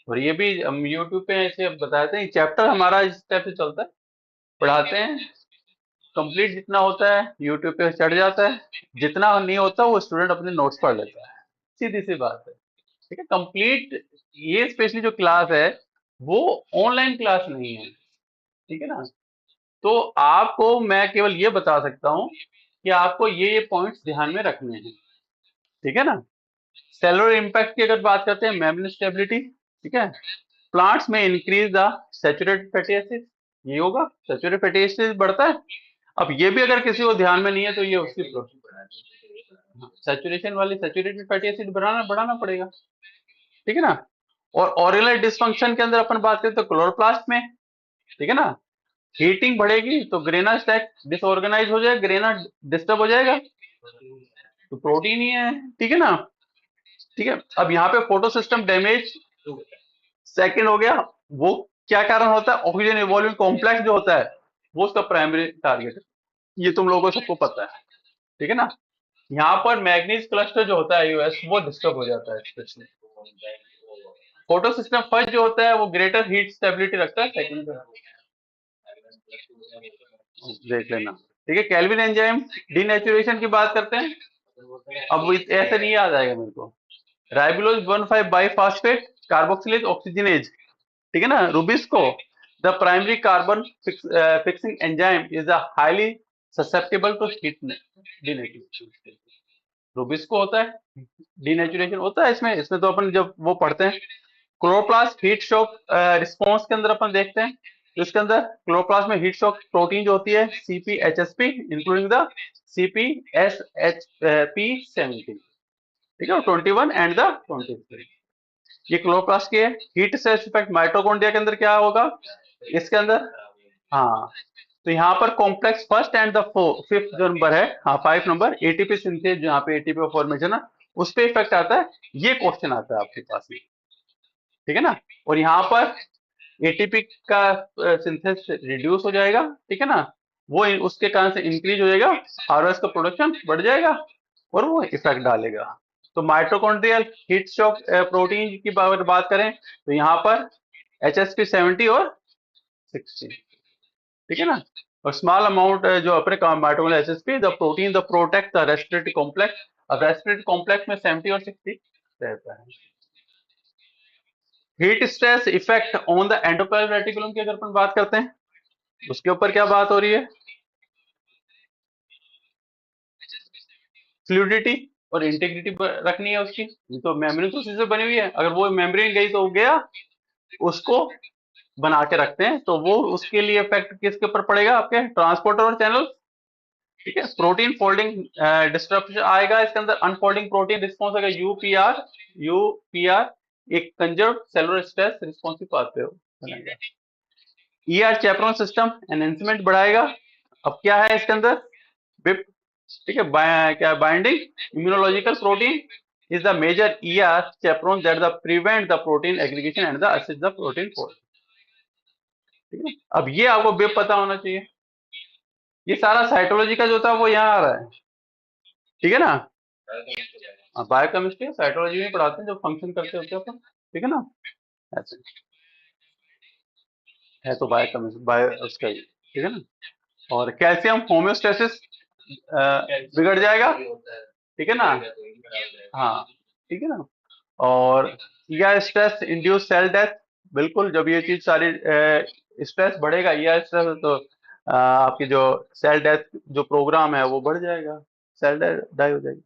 और ये भी हम यूट्यूब पे ऐसे बताते हैं, चैप्टर हमारा इस टाइप से चलता है, पढ़ाते हैं कंप्लीट जितना होता है यूट्यूब पे चढ़ जाता है, जितना नहीं होता वो स्टूडेंट अपने नोट्स पढ़ लेता है, सीधी सी बात है, ठीक है। कंप्लीट ये स्पेशली जो क्लास है वो ऑनलाइन क्लास नहीं है, ठीक है ना। तो आपको मैं केवल ये बता सकता हूँ कि आपको ये पॉइंट्स ध्यान में रखने हैं, ठीक है ना। सेलुलर इम्पैक्ट की अगर बात करते हैं, मेम्ब्रेन स्टेबिलिटी, ठीक है। प्लांट्स में increase the saturated fatty acid, ये होगा सैचुरेटेड फैटी एसिड बढ़ता है। अब ये भी अगर किसी को ध्यान में नहीं है तो ये उसकी सैचुरेशन वाली सैचुरेटेड फैटी एसिड बढ़ाना बढ़ाना पड़ेगा, ठीक है ना। और ऑर्गेनल डिसफंक्शन के अंदर अपन बात करें तो क्लोरोप्लास्ट में, ठीक है ना, हीटिंग बढ़ेगी तो ग्रेना स्टैक डिसऑर्गेनाइज हो जाएगा, ग्रेना डिस्टर्ब हो जाएगा, तो प्रोटीन ही है, ठीक है ना। ठीक है, अब यहाँ पे फोटो सिस्टम डैमेज सेकंड हो गया, वो क्या कारण होता है, ऑक्सीजन इवॉल्विंग कॉम्प्लेक्स जो होता है वो उसका प्राइमरी टारगेट है, ये तुम लोगों को सबको पता है, ठीक है ना। यहाँ पर मैग्नीज क्लस्टर जो होता है यूएस वो डिस्टर्ब हो जाता है स्पेशली। फोटो सिस्टम फर्स्ट जो होता है वो ग्रेटर हीट स्टेबिलिटी रखता है, सेकंड देख लेना, ठीक है। केल्विन एंजाइम डीनेचुरेशन की बात करते हैं, अब ऐसे नहीं याद आएगा मेरे को। राइबोलोज 15 बाइफॉस्फेट कार्बोक्सिलेज ऑक्सीजनेज, ठीक है ना, rubisco the primary carbon fixing enzyme is a highly susceptible to heat denaturation. Rubisco होता है, डीनेचुरेशन होता है इसमें, इसमें तो अपन जब वो पढ़ते हैं क्लोरोप्लास्ट हीट शॉक रिस्पॉन्स के अंदर अपन देखते हैं, तो इसके अंदर क्लोरोप्लास्ट में हीट शॉक प्रोटीन जो होती है सीपीएचएसपी इंक्लूडिंग द सीपीएसएचपी 17, ठीक है, 21 एंड द 23, ये क्लोरोप्लास्ट की है। हीट स्ट्रेस इफेक्ट माइटोकॉन्ड्रिया के अंदर क्या होगा इसके अंदर, हाँ, तो यहाँ पर complex first and the fifth जो नंबर है, हाँ 5 नंबर एटीपी सिंथेस, जहाँ पे एटीपी फॉर्मेशन है उस पे इफेक्ट आता है, ये क्वेश्चन आता है आपके पास में, ठीक है ना। और यहाँ पर एटीपी का सिंथेस रिड्यूस हो जाएगा, ठीक है ना, वो उसके कारण से इंक्रीज हो जाएगा, आरओएस का प्रोडक्शन बढ़ जाएगा और वो इफेक्ट डालेगा। तो माइटोकॉन्ड्रियल हीट शॉक प्रोटीन की बात करें तो यहाँ पर HSP 70 और 60, ठीक है ना। और स्मॉल अमाउंट जो अपने mitochondrial HSP the protein the protect the respiratory complex, अब रेस्पिरेटरी कॉम्प्लेक्स में 70 और 60 रहता है। Heat stress effect on the endoplasmic reticulum की अगर अपन बात करते हैं उसके ऊपर क्या बात हो रही है, फ्लूइडिटी और इंटीग्रिटी रखनी है उसकी, ये तो मेम्ब्रेन तो उसी से बनी हुई है, अगर वो मेम्ब्रेन गई तो गया, उसको बना के रखते हैं, तो वो उसके लिए इफेक्ट किसके ऊपर पड़ेगा, आपके ट्रांसपोर्टर और चैनल, ठीक है। प्रोटीन फोल्डिंग डिस्ट्रप्शन आएगा इसके अंदर, अनफोल्डिंग प्रोटीन रिस्पॉन्स आएगा यूपीआर एक conserve cellular stress responsive pathway बनेगा। ईआर चैपरॉन सिस्टम एनहेंसमेंट बढ़ाएगा, अब क्या है इसके अंदर बिप, ठीक है, क्या binding immunological protein is the major ER chaperone that the prevent the protein aggregation and the assist the protein fold, ठीक है। अब ये आपको बिप पता होना चाहिए, ये सारा साइटोलॉजी का जो था वो यहाँ आ रहा है, ठीक है ना। बायोकेमिस्ट्री साइटोलॉजी में पढ़ाते हैं जब फंक्शन करते होते हैं अपन, ठीक है ना, ऐसे है तो बायोकेमिस्ट्री बायो उसका ही, ठीक है ना। और कैल्शियम होम्योस्टेसिस बिगड़ जाएगा, ठीक है ना, हाँ, ठीक है ना। और या स्ट्रेस इंड्यूस सेल डेथ, बिल्कुल जब ये चीज सारी स्ट्रेस बढ़ेगा या स्ट्रेस तो आपकी जो सेल डेथ जो प्रोग्राम है वो बढ़ जाएगा, सेल डाई हो जाएगी।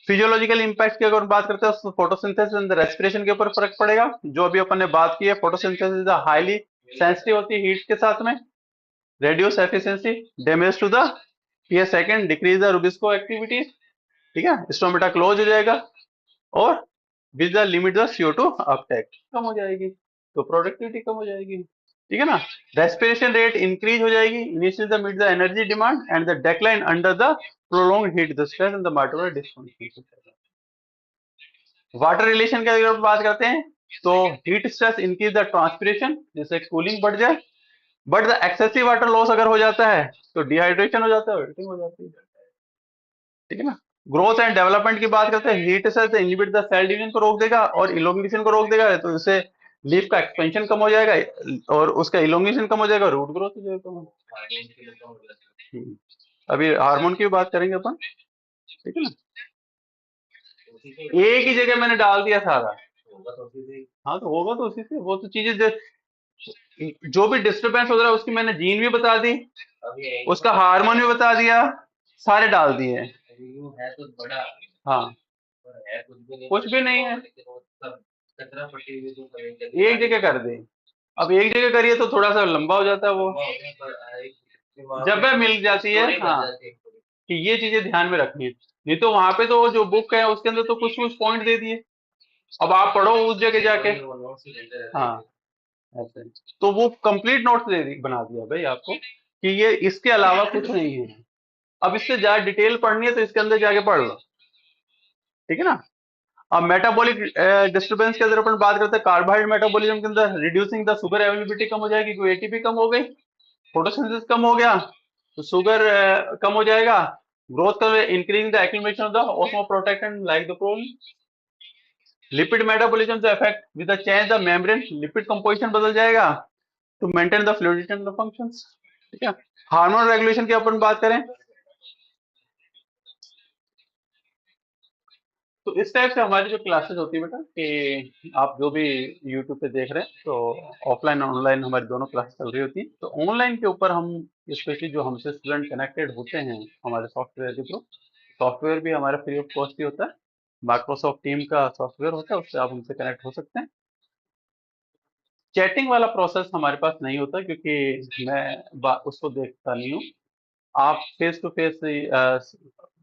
फिजियोलॉजिकल इम्पैक्ट की अगर बात करते हैं फोटोसिंथेसिस एंड रेस्पिरेशन के ऊपर फर्क पड़ेगा, जो अभी अपन ने बात की है, फोटोसिंथेसिस हाईली सेंसिटिव होती है हीट के साथ में, reduce efficiency, damage to the PS second, decrease the rubisco activity, ठीक है, स्टोमेटा क्लोज हो जाएगा और with the limit the CO2 uptake कम हो जाएगी, तो प्रोडक्टिविटी कम हो जाएगी, ठीक है ना। रेस्पिरेशन रेट इंक्रीज हो जाएगी, initial the meet the energy demand and the decline under the prolonged heat the stress and the mitochondrial dysfunction. Water relation की अगर बात करते हैं तो heat stress increase the transpiration, जिससे कूलिंग बढ़ जाए, but the excessive water loss अगर हो जाता है तो डिहाइड्रेशन हो जाता है, वेटिंग हो जाती है, ठीक है ना। ग्रोथ एंड डेवलपमेंट की बात करते हैं, हीट से इनहिबिट द सेल डिवीजन को रोक देगा और इलोंगेशन को रोक देगा, तो इससे लीफ का एक्सपेंशन कम हो जाएगा और उसका इलोंगेशन कम हो जाएगा, रूट ग्रोथ हो जाएगा। अभी हार्मोन की बात करेंगे अपन, ठीक है ना। एक ही जगह मैंने डाल दिया सारा, हाँ तो होगा तो उसी से, वो तो चीजें जो भी डिस्टरबेंस हो रहा है उसकी मैंने जीन भी बता दी, उसका हार्मोन भी बता दिया, सारे डाल दिए, है तो बड़ा, हाँ है कुछ भी नहीं है, एक जगह कर दे, अब एक जगह करिए तो थोड़ा सा लंबा हो जाता है वो, वहाँ जब पे वह मिल जाती है, स्टोरी बन हाँ, जाती है पूरी। कि ये चीजें ध्यान में रखनी है। नहीं तो वहां पे तो जो बुक है उसके अंदर तो कुछ कुछ पॉइंट दे दिए, अब आप पढ़ो उस जगह जाके। वही वो नोट्स ही देते रहते हाँ, हैं। ऐसे तो वो कंप्लीट नोट्स बना दिया भाई आपको कि ये इसके अलावा कुछ नहीं है। अब इससे ज्यादा डिटेल पढ़नी है तो इसके अंदर जाके पढ़ लो, ठीक है ना। अब मेटाबॉलिक डिस्टर्बेंस के अंदर अपन बात करते हैं, कार्बोहाइड्रेट मेटाबॉलिज्म के अंदर रिड्यूसिंग द शुगर अवेलेबिलिटी कम हो जाएगी क्योंकि एटीपी कम हो गई, फोटोसिंथेसिस कम हो गया तो शुगर कम हो जाएगा, ग्रोथ कर increasing the accumulation of the osmoprotectant like the protein. Lipid metabolism से affect with the change the membrane, lipid composition बदल जाएगा to maintain the fluidity and the functions, ठीक है। हार्मोन रेगुलेशन की अपन बात करें तो इस टाइप से हमारी जो क्लासेस होती है बेटा कि आप जो भी यूट्यूब पे देख रहे हैं तो ऑफलाइन और ऑनलाइन हमारी दोनों क्लास चल रही होती है। तो ऑनलाइन के ऊपर हम स्पेशली जो हमसे स्टूडेंट कनेक्टेड होते हैं हमारे सॉफ्टवेयर के थ्रू, सॉफ्टवेयर भी हमारा फ्री ऑफ कॉस्ट ही होता है, माइक्रोसॉफ्ट टीम का सॉफ्टवेयर होता है, उससे आप हमसे कनेक्ट हो सकते हैं। चैटिंग वाला प्रोसेस हमारे पास नहीं होता क्योंकि मैं उसको देखता नहीं हूँ। आप फेस टू फेस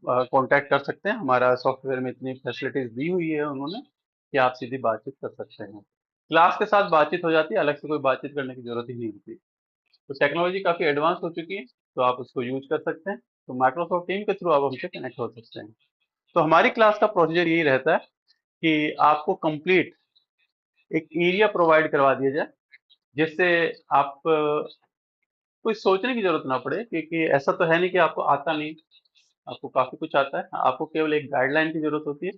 कांटेक्ट कर सकते हैं, हमारा सॉफ्टवेयर में इतनी फैसिलिटीज दी हुई है उन्होंने कि आप सीधी बातचीत कर सकते हैं। क्लास के साथ बातचीत हो जाती है, अलग से कोई बातचीत करने की जरूरत ही नहीं होती। तो टेक्नोलॉजी काफी एडवांस हो चुकी है, तो आप उसको यूज कर सकते हैं। तो माइक्रोसॉफ्ट टीम के थ्रू आप हमसे कनेक्ट हो सकते हैं। तो हमारी क्लास का प्रोसीजर यही रहता है कि आपको कंप्लीट एक एरिया प्रोवाइड करवा दिया जाए जिससे आप कोई सोचने की जरूरत ना पड़े, क्योंकि ऐसा तो है नहीं कि आपको आता नहीं, आपको काफी कुछ आता है। आपको केवल एक गाइडलाइन की जरूरत होती है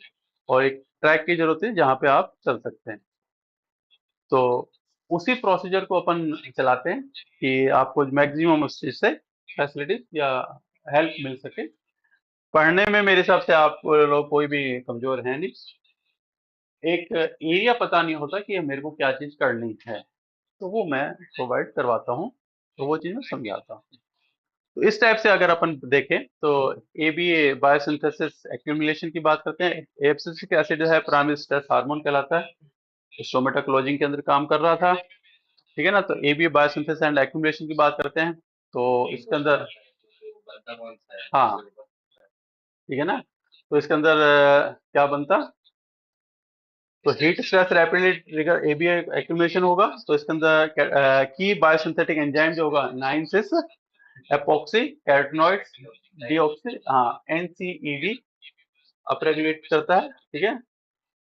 और एक ट्रैक की जरूरत है जहाँ पे आप चल सकते हैं। तो उसी प्रोसीजर को अपन चलाते हैं कि आपको मैक्सिमम उस चीज से फैसिलिटीज या हेल्प मिल सके। पढ़ने में मेरे हिसाब से आप लोग कोई भी कमजोर है नहीं, एक एरिया पता नहीं होता कि मेरे को क्या चीज करनी है, तो वो मैं प्रोवाइड करवाता हूँ, तो वो चीज मैं समझाता हूँ। तो इस टाइप से अगर अपन देखें तो A B A biosynthesis accumulation की बात करते हैं। एब्सिसिक एसिड जो है प्राइमरी स्ट्रेस हार्मोन कहलाता है, स्टोमेटा क्लोजिंग के अंदर काम कर रहा था, ठीक है ना। तो A B A biosynthesis and accumulation की बात करते हैं तो एक इसके वो अंदर, बनता कौन सा है हाँ, जो ठीक है ना। तो इसके अंदर क्या बनता, तो heat stress rapidly trigger A B A accumulation होगा। तो इसके अंदर की बायोसिंथेटिक एंजाइम जो होगा 9 सिस एपॉक्सी कैरोटीनॉइड डीऑक्सी, हाँ, एनसीईडी अपरेगुलेट करता है, ठीक है।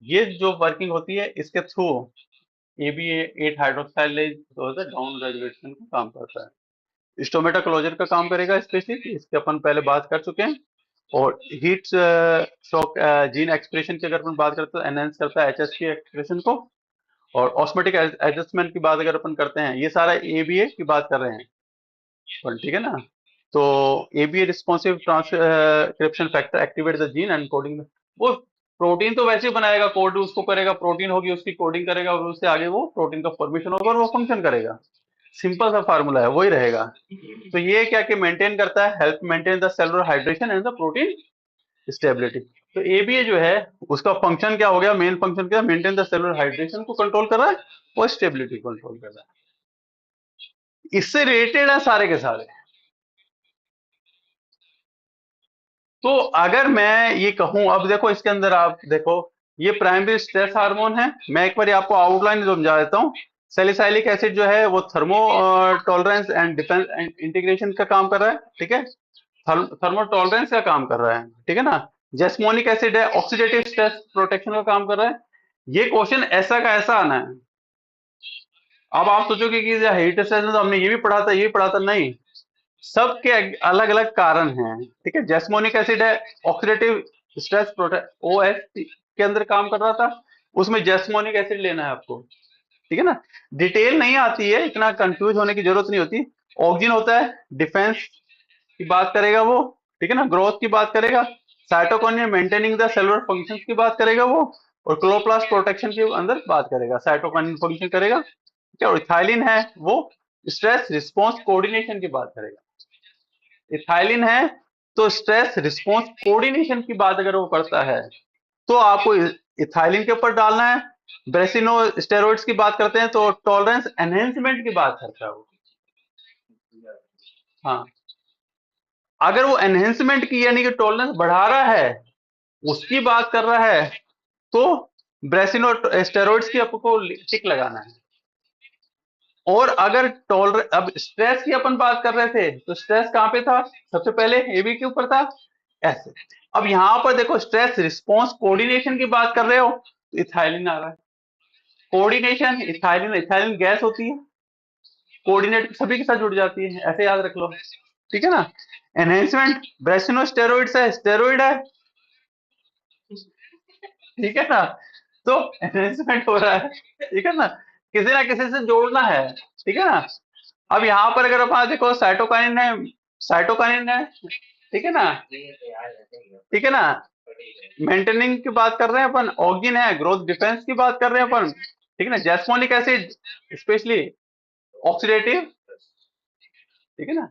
ये जो वर्किंग होती है इसके थ्रू एबीए 8 हाइड्रोक्साइलेज जो होता है डाउन रेगुलेशन का काम करता है। स्टोमेटा क्लोजर का काम करेगा स्पेशली, इसके अपन पहले बात कर चुके हैं। और हीट शॉक जीन एक्सप्रेशन की अगर अपन बात करते हैं तो एनहेंस करता है एचएसपी एक्सप्रेशन को। और ऑस्मेटिक एडजस्टमेंट की बात अगर अपन करते हैं, ये सारा एबीए की बात कर रहे हैं अपन, ठीक है ना। तो ABA responsive transcription factor activate the gene and coding, वो प्रोटीन तो वैसे ही बनाएगा, कोड उसको करेगा, प्रोटीन होगी उसकी कोडिंग करेगा और उससे आगे वो प्रोटीन का फॉर्मेशन होगा और वो फंक्शन करेगा। सिंपल सा फार्मूला है, वही रहेगा। तो ये क्या कि मेंटेन करता है, help maintain the cellular hydration and the protein stability. तो एबीए जो है उसका फंक्शन क्या हो गया, मेन फंक्शन क्या, मेंटेन द सेलुलर हाइड्रेशन को कंट्रोल कर रहा है और स्टेबिलिटी कंट्रोल कर रहा है। इससे रिलेटेड है सारे के सारे। तो अगर मैं ये कहूं, अब देखो इसके अंदर आप देखो, ये प्राइमरी स्ट्रेस हार्मोन है। मैं एक बार आपको आउटलाइन समझा देता हूँ। सैलिसाइलिक एसिड जो है वो thermo tolerance and defence and integration का काम कर रहा है, ठीक है। थर्मो टॉलरेंस का काम कर रहा है, ठीक है ना। जेस्मोनिक एसिड है ऑक्सीडेटिव स्ट्रेस प्रोटेक्शन का काम कर रहा है। ये क्वेश्चन ऐसा का ऐसा आना है। अब आप सोचोगे कि हीट स्ट्रेस में तो हमने ये भी पढ़ा था, ये भी पढ़ा था, नहीं, सबके अलग अलग कारण हैं, ठीक है। जैस्मोनिक एसिड है ऑक्सीडेटिव स्ट्रेस प्रोटेक्ट ओएस के अंदर काम कर रहा था, उसमें जैस्मोनिक एसिड लेना है आपको, ठीक है ना। डिटेल नहीं आती है, इतना कंफ्यूज होने की जरूरत नहीं होती। ऑक्सीजन होता है डिफेंस की बात करेगा वो, ठीक है ना, ग्रोथ की बात करेगा। Cytokinin maintaining the cellular functions की बात करेगा वो। और क्लोरोप्लास्ट प्रोटेक्शन के अंदर बात करेगा, साइटोकाइनिन फंक्शन करेगा, ठीक है। और इथाइलिन है वो स्ट्रेस रिस्पॉन्स कोऑर्डिनेशन की बात करेगा। इथाइलिन है तो स्ट्रेस रिस्पॉन्स कोऑर्डिनेशन की बात अगर वो करता है तो आपको इथाइलिन के ऊपर डालना है। ब्रेसिनो स्टेरॉइड्स की बात करते हैं तो टॉलरेंस एनहेंसमेंट की बात करता है वो, हाँ। अगर वो एनहेंसमेंट की यानी कि टॉलरेंस बढ़ा रहा है, उसकी बात कर रहा है, तो ब्रेसिनो स्टेरॉइड्स की आपको टिक लगाना है। और अगर टॉलर अब स्ट्रेस की अपन बात कर रहे थे, तो स्ट्रेस कहां पे था? सबसे पहले एबी के ऊपर था, ऐसे। अब यहां पर देखो स्ट्रेस रिस्पॉन्स कोऑर्डिनेशन की बात कर रहे हो, तो इथाइलिन आ रहा है। कोऑर्डिनेशन, इथाइलिन, इथाइलिन गैस होती है, कोऑर्डिनेट सभी के साथ जुड़ जाती है, ऐसे याद रख लो, ठीक है ना। एनहेंसमेंट, ब्रेसिनो स्टेरॉइड्स है, स्टेरॉइड है, ठीक है ना। तो एनहेंसमेंट हो रहा है, ठीक है ना, किसी ना किसी से जोड़ना है, ठीक है ना। अब यहाँ पर अगर अपन देखो साइटोकाइनिन है, साइटोकाइनिन है, ठीक है ना, ठीक है ना। मेंटेनिंग की बात कर रहे हैं अपन, ऑर्गिन है, ग्रोथ डिफेंस की बात कर रहे हैं अपन, ठीक है ना। जैस्मोनिक एसिड स्पेशली ऑक्सीडेटिव, ठीक है ना।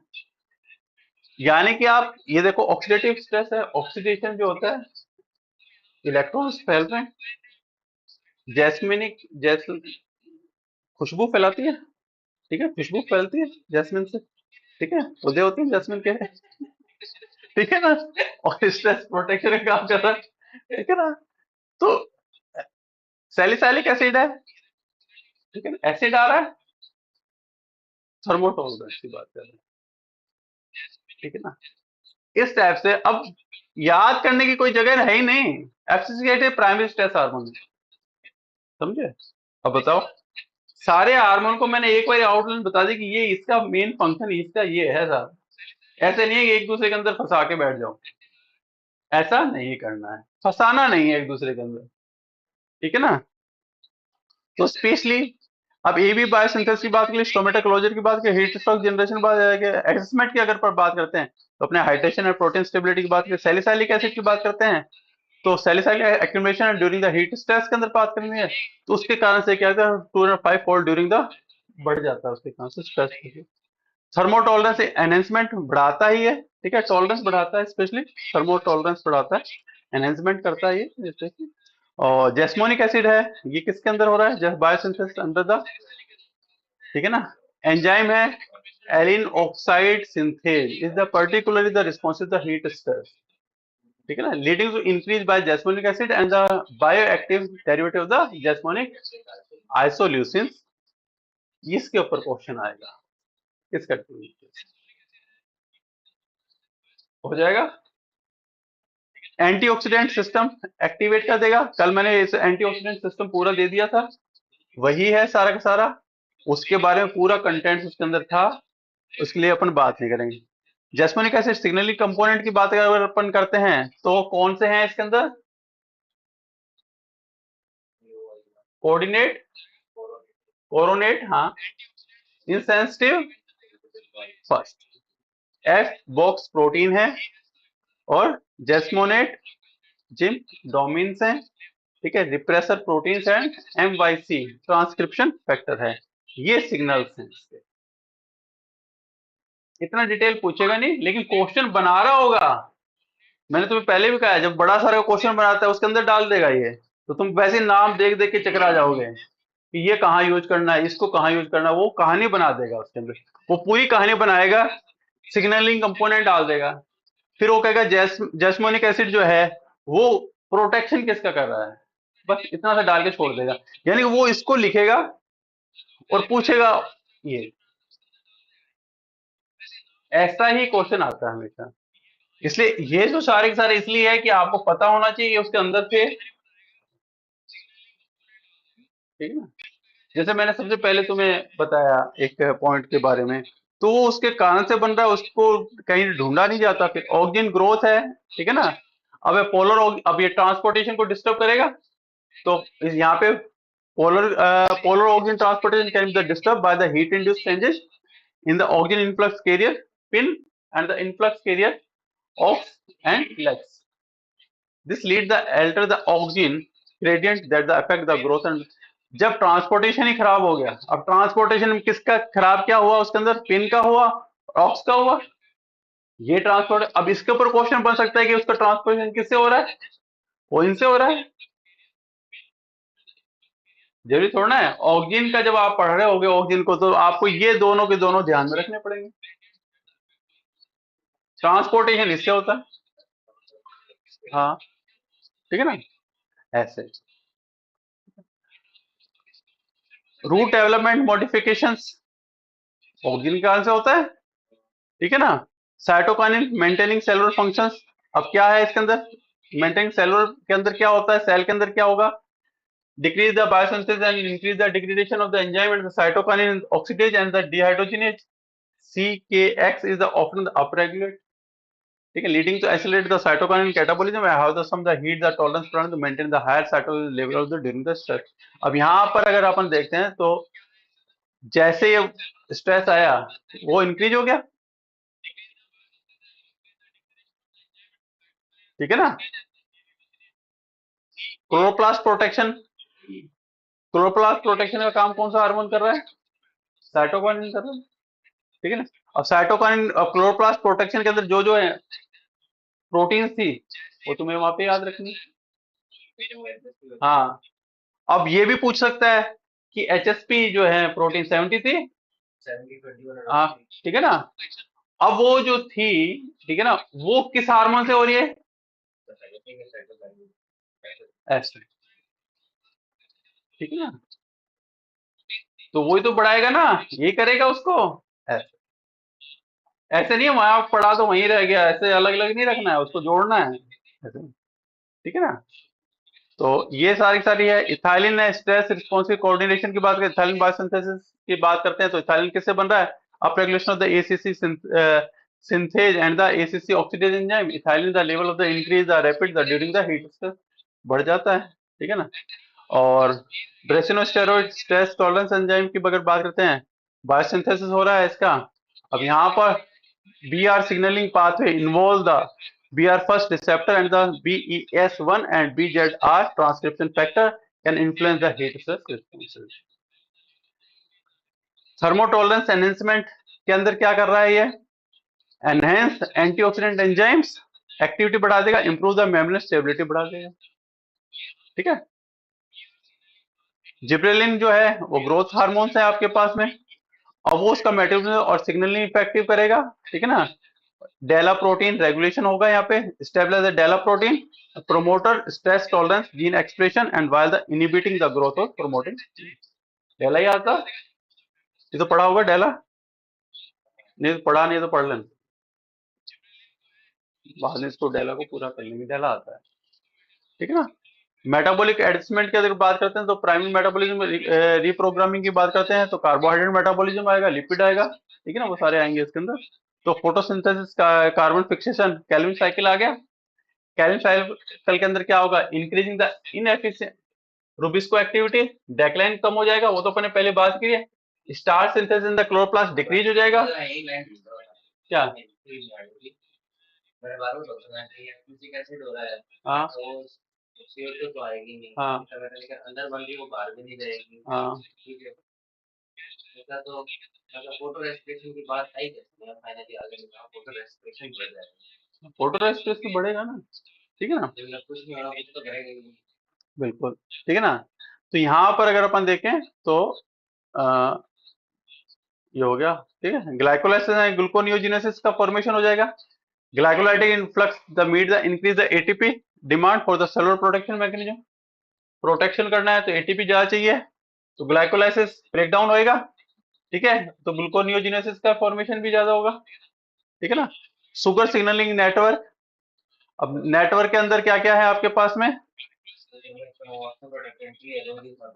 यानी कि आप ये देखो ऑक्सीडेटिव स्ट्रेस है, ऑक्सीडेशन जो होता है, इलेक्ट्रॉन्स फैल रहे हैं। जैस्मिनिक, जैस खुशबू फैलाती है, ठीक है, खुशबू फैलती है जैस्मिन से, ठीक है, पौधे होते हैं जैस्मिन के, ठीक है ना। और स्ट्रेस प्रोटेक्शन का काम कर रहा है, ठीक है ना। तो सैलिसाइलिक एसिड है, ठीक है, एसिड आ रहा है, थर्मोटॉलरेंस की बात कर रहे हैं, ठीक है ना। इस टाइप से अब याद करने की कोई जगह है ही नहीं। एसोसिएटेड प्राइमरी स्ट्रेस हार्मोन, समझे। अब बताओ, सारे हार्मोन को मैंने एक बार आउटलाइन बता दी कि ये इसका मेन फंक्शन इसका ये है साहब। ऐसे नहीं है कि एक दूसरे के अंदर फंसा के बैठ जाओ, ऐसा नहीं करना है, फंसाना नहीं है एक दूसरे के अंदर, ठीक है ना। तो स्पेशली अब ए बी बायोसिंथेसिस की बात करें, स्टोमेटोक्लोजर की बात करें, हीट स्ट्रोक जनरेशन की बात करें, एडजस्टमेंट की अगर पर बात करते हैं, तो अपने हाइड्रेशन और प्रोटीन स्टेबिलिटी की बात करें, सैलिसाइलिक एसिड की बात करते हैं, तो salicylic accumulation during the heat stress के अंदर बात करनी है, तो उसके कारण से क्या होता है, 205 फोल्ड ड्यूरिंग द बढ़ जाता है उसके कारण से स्ट्रेस। थर्मोटॉलरेंस एनहेंसमेंट बढ़ाता ही है, ठीक है, टॉलरेंस बढ़ाता है, स्पेशली थर्मोटॉलरेंस बढ़ाता है, एनहेंसमेंट करता है ये, जैसे कि। और जेस्मोनिक एसिड है, ये किसके अंदर हो रहा है? बायोसिंथेसिस अंडर द, ठीक है ना। एंजाइम है, allene oxide synthase is the particularly the responsive the heat stress, ठीक है ना, leading to increase by jasmonic acid and the bioactive derivative of the jasmonic isoleucine. इसके ऊपर क्वेश्चन आएगा, इसका हो जाएगा। एंटीऑक्सीडेंट सिस्टम एक्टिवेट कर देगा, कल मैंने इस एंटीऑक्सीडेंट सिस्टम पूरा दे दिया था, वही है सारा का सारा, उसके बारे में पूरा कंटेंट उसके अंदर था, उसके लिए अपन बात नहीं करेंगे। जैस्मोनिक एसिड सिग्नलिंग कंपोनेंट की बात अगर अपन करते हैं, तो कौन से हैं इसके अंदर? कोऑर्डिनेट, कोरोनेट, हाँ, insensitive, first, F box protein है, और जेस्मोनेट जिम डोमिन्स है, ठीक है, repressor proteins and MYC transcription factor है, ये सिग्नल्स हैं इसके। इतना डिटेल पूछेगा नहीं, लेकिन क्वेश्चन बना रहा होगा। मैंने तुम्हें पहले भी कहा है, जब बड़ा सारा क्वेश्चन बनाता है उसके अंदर डाल देगा ये, तो तुम वैसे नाम देख देख के चकरा जाओगे कि ये कहाँ यूज करना है, इसको कहाँ यूज करना है, वो कहानी बना देगा उसके अंदर, वो पूरी कहानी बनाएगा, सिग्नलिंग कंपोनेंट डाल देगा, फिर वो कहेगा जैस्मोनिक एसिड जो है वो प्रोटेक्शन किसका कर रहा है, बस इतना सा डाल के छोड़ देगा। यानी वो इसको लिखेगा और पूछेगा ये, ऐसा ही क्वेश्चन आता है हमेशा। इसलिए ये जो सारे के सारे इसलिए है कि आपको पता होना चाहिए उसके अंदर थे, ठीक है ना। जैसे मैंने सबसे पहले तुम्हें बताया एक पॉइंट के बारे में, तो वो उसके कारण से बन रहा है, उसको कहीं ढूंढा नहीं जाता। फिर ऑक्सीजन ग्रोथ है, ठीक है ना। अब ये अब ये ट्रांसपोर्टेशन को डिस्टर्ब करेगा, तो यहाँ पे polar oxygen transportation can be disturbed by the heat induced changes in the oxygen influx carrier pin and the influx carrier of and legs. This leads the alter the oxygen gradient that the affect the growth and जब transportation ही खराब हो गया, अब transportation में किसका खराब क्या हुआ उसके अंदर? पिन का हुआ, ऑक्स का हुआ, ये ट्रांसपोर्ट। अब इसके ऊपर क्वेश्चन बन सकता है कि उसका ट्रांसपोर्टेशन किससे हो रहा है? वो इनसे हो रहा है, जरूरी थोड़ा ना है। ऑक्सीजन का जब आप पढ़ रहे होगे ऑक्सीजन को, तो आपको ये दोनों के दोनों ध्यान में रखने पड़ेंगे। ट्रांसपोर्टेशन इससे होता है। हाँ, ठीक है ना, ऐसे। रूट डेवलपमेंट मॉडिफिकेशंस ऑक्सीजन के कारण से होता है, ठीक है ना। साइटोकाइनिन मेंटेनिंग सेलुलर फंक्शंस, अब क्या है इसके अंदर, मेंटेनिंग सेलुलर के अंदर क्या होता है, सेल के अंदर क्या होगा, decrease the biosynthesis and increase the degradation of the enzyme and the cytokinin oxidase and the dehydrogenase CKX is the often the upregulate, ठीक है, leading to accelerate the cytokinin catabolism and how the some the heat the tolerance prone to maintain the higher cytokinin level of the during the stress। अब यहाँ पर अगर अपन देखते हैं तो जैसे ये स्ट्रेस आया वो इंक्रीज हो गया, ठीक है ना। क्लोरोप्लास्ट प्रोटेक्शन, क्लोरोप्लास्ट प्रोटेक्शन का काम कौन सा हार्मोन कर रहा है, साइटोकाइनिन कर रहा है, ठीक है ना। अब साइटोकाइनिन, अब क्लोरोप्लास्ट प्रोटेक्शन के अंदर जो जो है प्रोटीन्स थी वो तुम्हें वहां पे याद रखनी। हाँ, अब ये भी पूछ सकता है कि एचएसपी जो है प्रोटीन 70 थी, हाँ, ठीक है ना। अब वो जो थी, ठीक है ना, वो किस हार्मोन से हो रही है, ऐसे, ठीक है ना। तो वही तो बढ़ाएगा ना, ये करेगा उसको, ऐसे। ऐसे नहीं वहां पढ़ा तो वहीं रह गया, ऐसे अलग अलग नहीं रखना है, उसको जोड़ना है, ऐसे, ठीक है ना। तो ये सारी सारी है। इथाइलिन है, स्ट्रेस रिस्पॉन्सिव कोऑर्डिनेशन की बात करें, इथाइलिन बायोसिंथेसिस की बात करते हैं तो इथाइलिन किससे बन रहा है, up regulation of the ACC synthase and the ACC oxidase enzyme, ethylene the level of the increase the rapid the during the heat stress, बढ़ जाता है, ठीक है ना। और ब्रेसिनोस्टेरॉइड स्ट्रेस टॉलरेंस एंजाइम की अगर बात करते हैं, बायोसिंथेसिस हो रहा है इसका। अब यहाँ पर BR signaling pathway involve the BR first receptor and the BES1 and BZR transcription factor can influence the heat stress responses। Thermotolerance enhancement के अंदर क्या कर रहा है ये, एनहेंस एंटीऑक्सीडेंट एंजाइम्स एक्टिविटी बढ़ा देगा, इंप्रूव द मेम्ब्रेन स्टेबिलिटी बढ़ा देगा, ठीक है। जिब्रेलिन जो है वो ग्रोथ हार्मोन्स है आपके पास में, अब वो उसका मेटाबॉलिज्म और सिग्नलिंग इफेक्टिव करेगा, ठीक है ना। डेला प्रोटीन रेगुलेशन होगा यहाँ पे, stabilize the DELLA protein, promoter stress tolerance gene expression and while the inhibiting the growth of promoting. DELLA ही आता, ये तो पढ़ा होगा डेला, नहीं तो पढ़ा नहीं तो पढ़ लेना, बाद में इसको डेला को पूरा कर लेंगे, डेला आता है, ठीक है ना। मेटाबॉलिक एडजस्टमेंट की अगर बात करते हैं तो प्राइमरी मेटाबॉलिज्म रिप्रोग्रामिंग की बात करते हैं तो कार्बोहाइड्रेट मेटाबॉलिज्म आएगा, लिपिड आएगा, ठीक है ना, वो सारे आएंगे इसके अंदर। तो फोटोसिंथेसिस का कार्बन फिक्सेशन कैल्विन साइकिल आ गया, कैल्विन साइकिल के अंदर क्या होगा, increasing the inefficient rubisco activity, decline कम हो जाएगा, वो तो अपने पहले बात की है। Starch synthesis in the chloroplast decrease हो जाएगा, क्या, मेरे बार बार सोचना है कि एसिटिक एसिड हो रहा है, हाँ तो CO2 तो आएगी नहीं, हाँ लेकिन अंदर बन रही वो बाहर भी नहीं जाएगी, हाँ, ठीक है। ऐसा तो मतलब फोटो रेस्पिरेशन की बात आई कैसे है, फाइनली आगे निकला फोटो रेस्पिरेशन बढ़ जाएगा, फोटो रेसिस्ट तो बढ़ेगा ना, ठीक है ना, जब कुछ नहीं हो रहा कुछ तो करेगा ही नहीं। बिल्कुल, ठीक है ना। तो यहाँ पर अगर अपन देखें तो आ, ये हो गया, ठीक है, ग्लाइकोलाइसिस एंड ग्लूकोनियोजेनेसिस का फॉर्मेशन हो जाएगा। Glycolytic influx the meet the increase the ATP demand for the cellular protection mechanism, protection करना है तो एटीपी ज्यादा चाहिए, तो ग्लाइकोलाइसिस ब्रेक डाउन होएगा, ठीक है, तो ग्लूकोनियोजेनेसिस का फॉर्मेशन भी ज्यादा होगा, ठीक है ना। शुगर सिग्नलिंग नेटवर्क, अब नेटवर्क के अंदर क्या क्या है आपके पास में,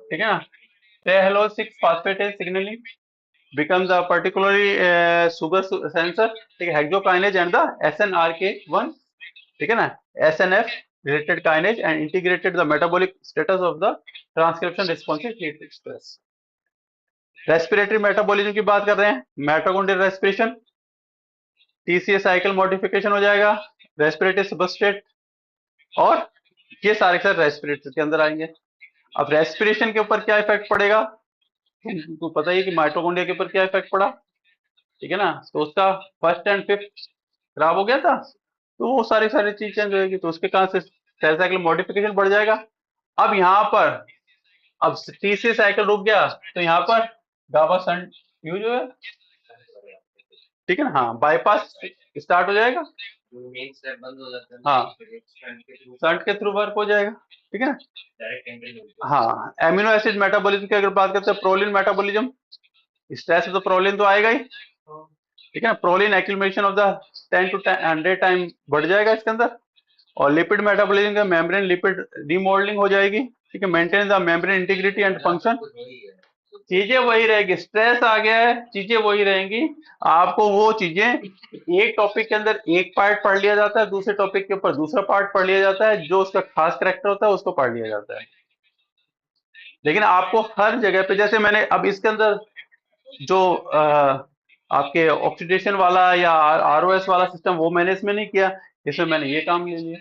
ठीक है ना, hello 6 phosphatase signalling becomes a particularly sugar sensor, ठीक है, hexokinase and the SNRK1, ठीक है ना, SNF related kinase and integrated the metabolic status of the transcription responsive heat stress। Respiratory metabolism की बात कर रहे हैं, mitochondrial respiration, TCA cycle modification हो जाएगा, रेस्पिरेटरी सबस्ट्रेट, और ये सारे सारे रेस्पिरेटरी के अंदर आएंगे। अब रेस्पिरेशन के ऊपर क्या इफेक्ट पड़ेगा, तुमको पता ही है कि माइटोकॉन्ड्रिया के ऊपर क्या इफेक्ट पड़ा, ठीक है ना, तो उसका फर्स्ट एंड फिफ्थ खराब हो गया था, तो वो सारी सारी चीज चेंज होगी, तो उसके कारण से सेल साइकिल मॉडिफिकेशन बढ़ जाएगा। अब यहाँ पर, अब तीसरी साइकिल रुक गया तो यहाँ पर गाबा सन यूज है, ठीक है ना, हाँ, बाईपास स्टार्ट हो जाएगा, मेन स्टेप बंद हो जाता है, हाँ शंट के थ्रू वर्क हो जाएगा, ठीक है ना। Direct entry. हाँ एमिनो एसिड मेटाबॉलिज्म की अगर बात करते हैं, प्रोलिन मेटाबॉलिज्म, स्ट्रेस तो प्रोलिन तो आएगा ही, ठीक है ना। Proline accumulation of the 10 to 100 time बढ़ जाएगा इसके अंदर। और लिपिड मेटाबॉलिज्म का मेम्ब्रेन लिपिड रिमॉडलिंग हो जाएगी, ठीक है। Maintain the membrane integrity and function, चीजें वही रहेगी, स्ट्रेस आ गया है चीजें वही रहेंगी। आपको वो चीजें एक टॉपिक के अंदर एक पार्ट पढ़ लिया जाता है, दूसरे टॉपिक के ऊपर दूसरा पार्ट पढ़ लिया जाता है, जो उसका खास करेक्टर होता है उसको पढ़ लिया जाता है। लेकिन आपको हर जगह पे, जैसे मैंने अब इसके अंदर जो आपके ऑक्सीडेशन वाला या आरओएस वाला सिस्टम वो मैंने इसमें नहीं किया, इसमें मैंने ये काम ले लिया,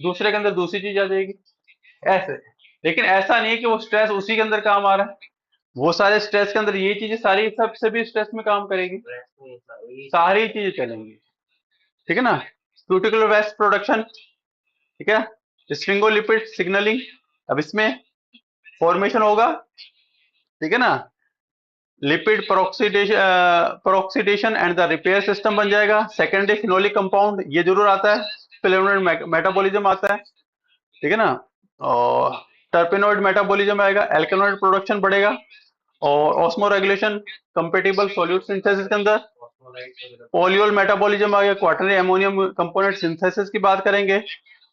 दूसरे के अंदर दूसरी चीज आ जाएगी ऐसे। लेकिन ऐसा नहीं है कि वो स्ट्रेस उसी के अंदर काम आ रहा है, वो सारे स्ट्रेस के अंदर ये चीजें सारी सबसे भी स्ट्रेस में काम करेगी, सारी चीजें चलेंगी, ठीक है ना। क्यूटिकुलर वेस्ट प्रोडक्शन, ठीक है, स्फिंगोलिपिड सिग्नलिंग, अब इसमें फॉर्मेशन होगा, ठीक है ना। Lipid peroxidation and the repair system बन जाएगा। सेकेंडरी फिनोलिक कंपाउंड ये जरूर आता है, फ्लेवोनोइड मेटाबॉलिज्म आता है, ठीक है ना। और टर्पेनोइड मेटाबॉलिज्म आएगा, एल्केनोइड प्रोडक्शन बढ़ेगा, और osmo regulation compatible solute synthesis के अंदर पोलियोल मेटाबॉलिज्म आ गया, क्वाटरनरी अमोनियम कंपोनेंट सिंथेसिस की बात करेंगे,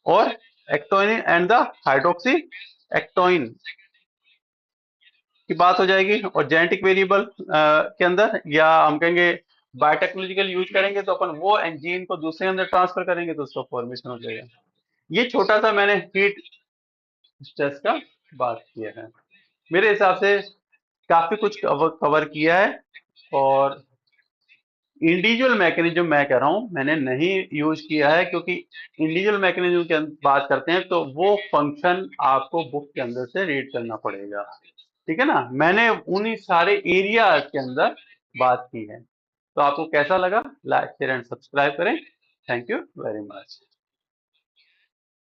और एक्टोइन एंड द हाइड्रोक्सी एक्टोइन की बात हो जाएगी। और जेनेटिक वेरिएबल के अंदर, या हम कहेंगे बायोटेक्नोलॉजिकल यूज करेंगे तो अपन वो एंजीन को दूसरे अंदर ट्रांसफर करेंगे तो उसका फॉर्मेशन हो जाएगा। ये छोटा सा मैंने हीट स्ट्रेस का बात किया है, मेरे हिसाब से काफी कुछ कवर किया है। और इंडिविजुअल मैकेनिज्म मैं कह रहा हूं मैंने नहीं यूज किया है, क्योंकि इंडिविजुअल मैकेनिज्म की बात करते हैं तो वो फंक्शन आपको बुक के अंदर से रीड करना पड़ेगा, ठीक है ना। मैंने उन्हीं सारे एरिया के अंदर बात की है। तो आपको कैसा लगा, लाइक शेयर एंड सब्सक्राइब करें। Thank you very much.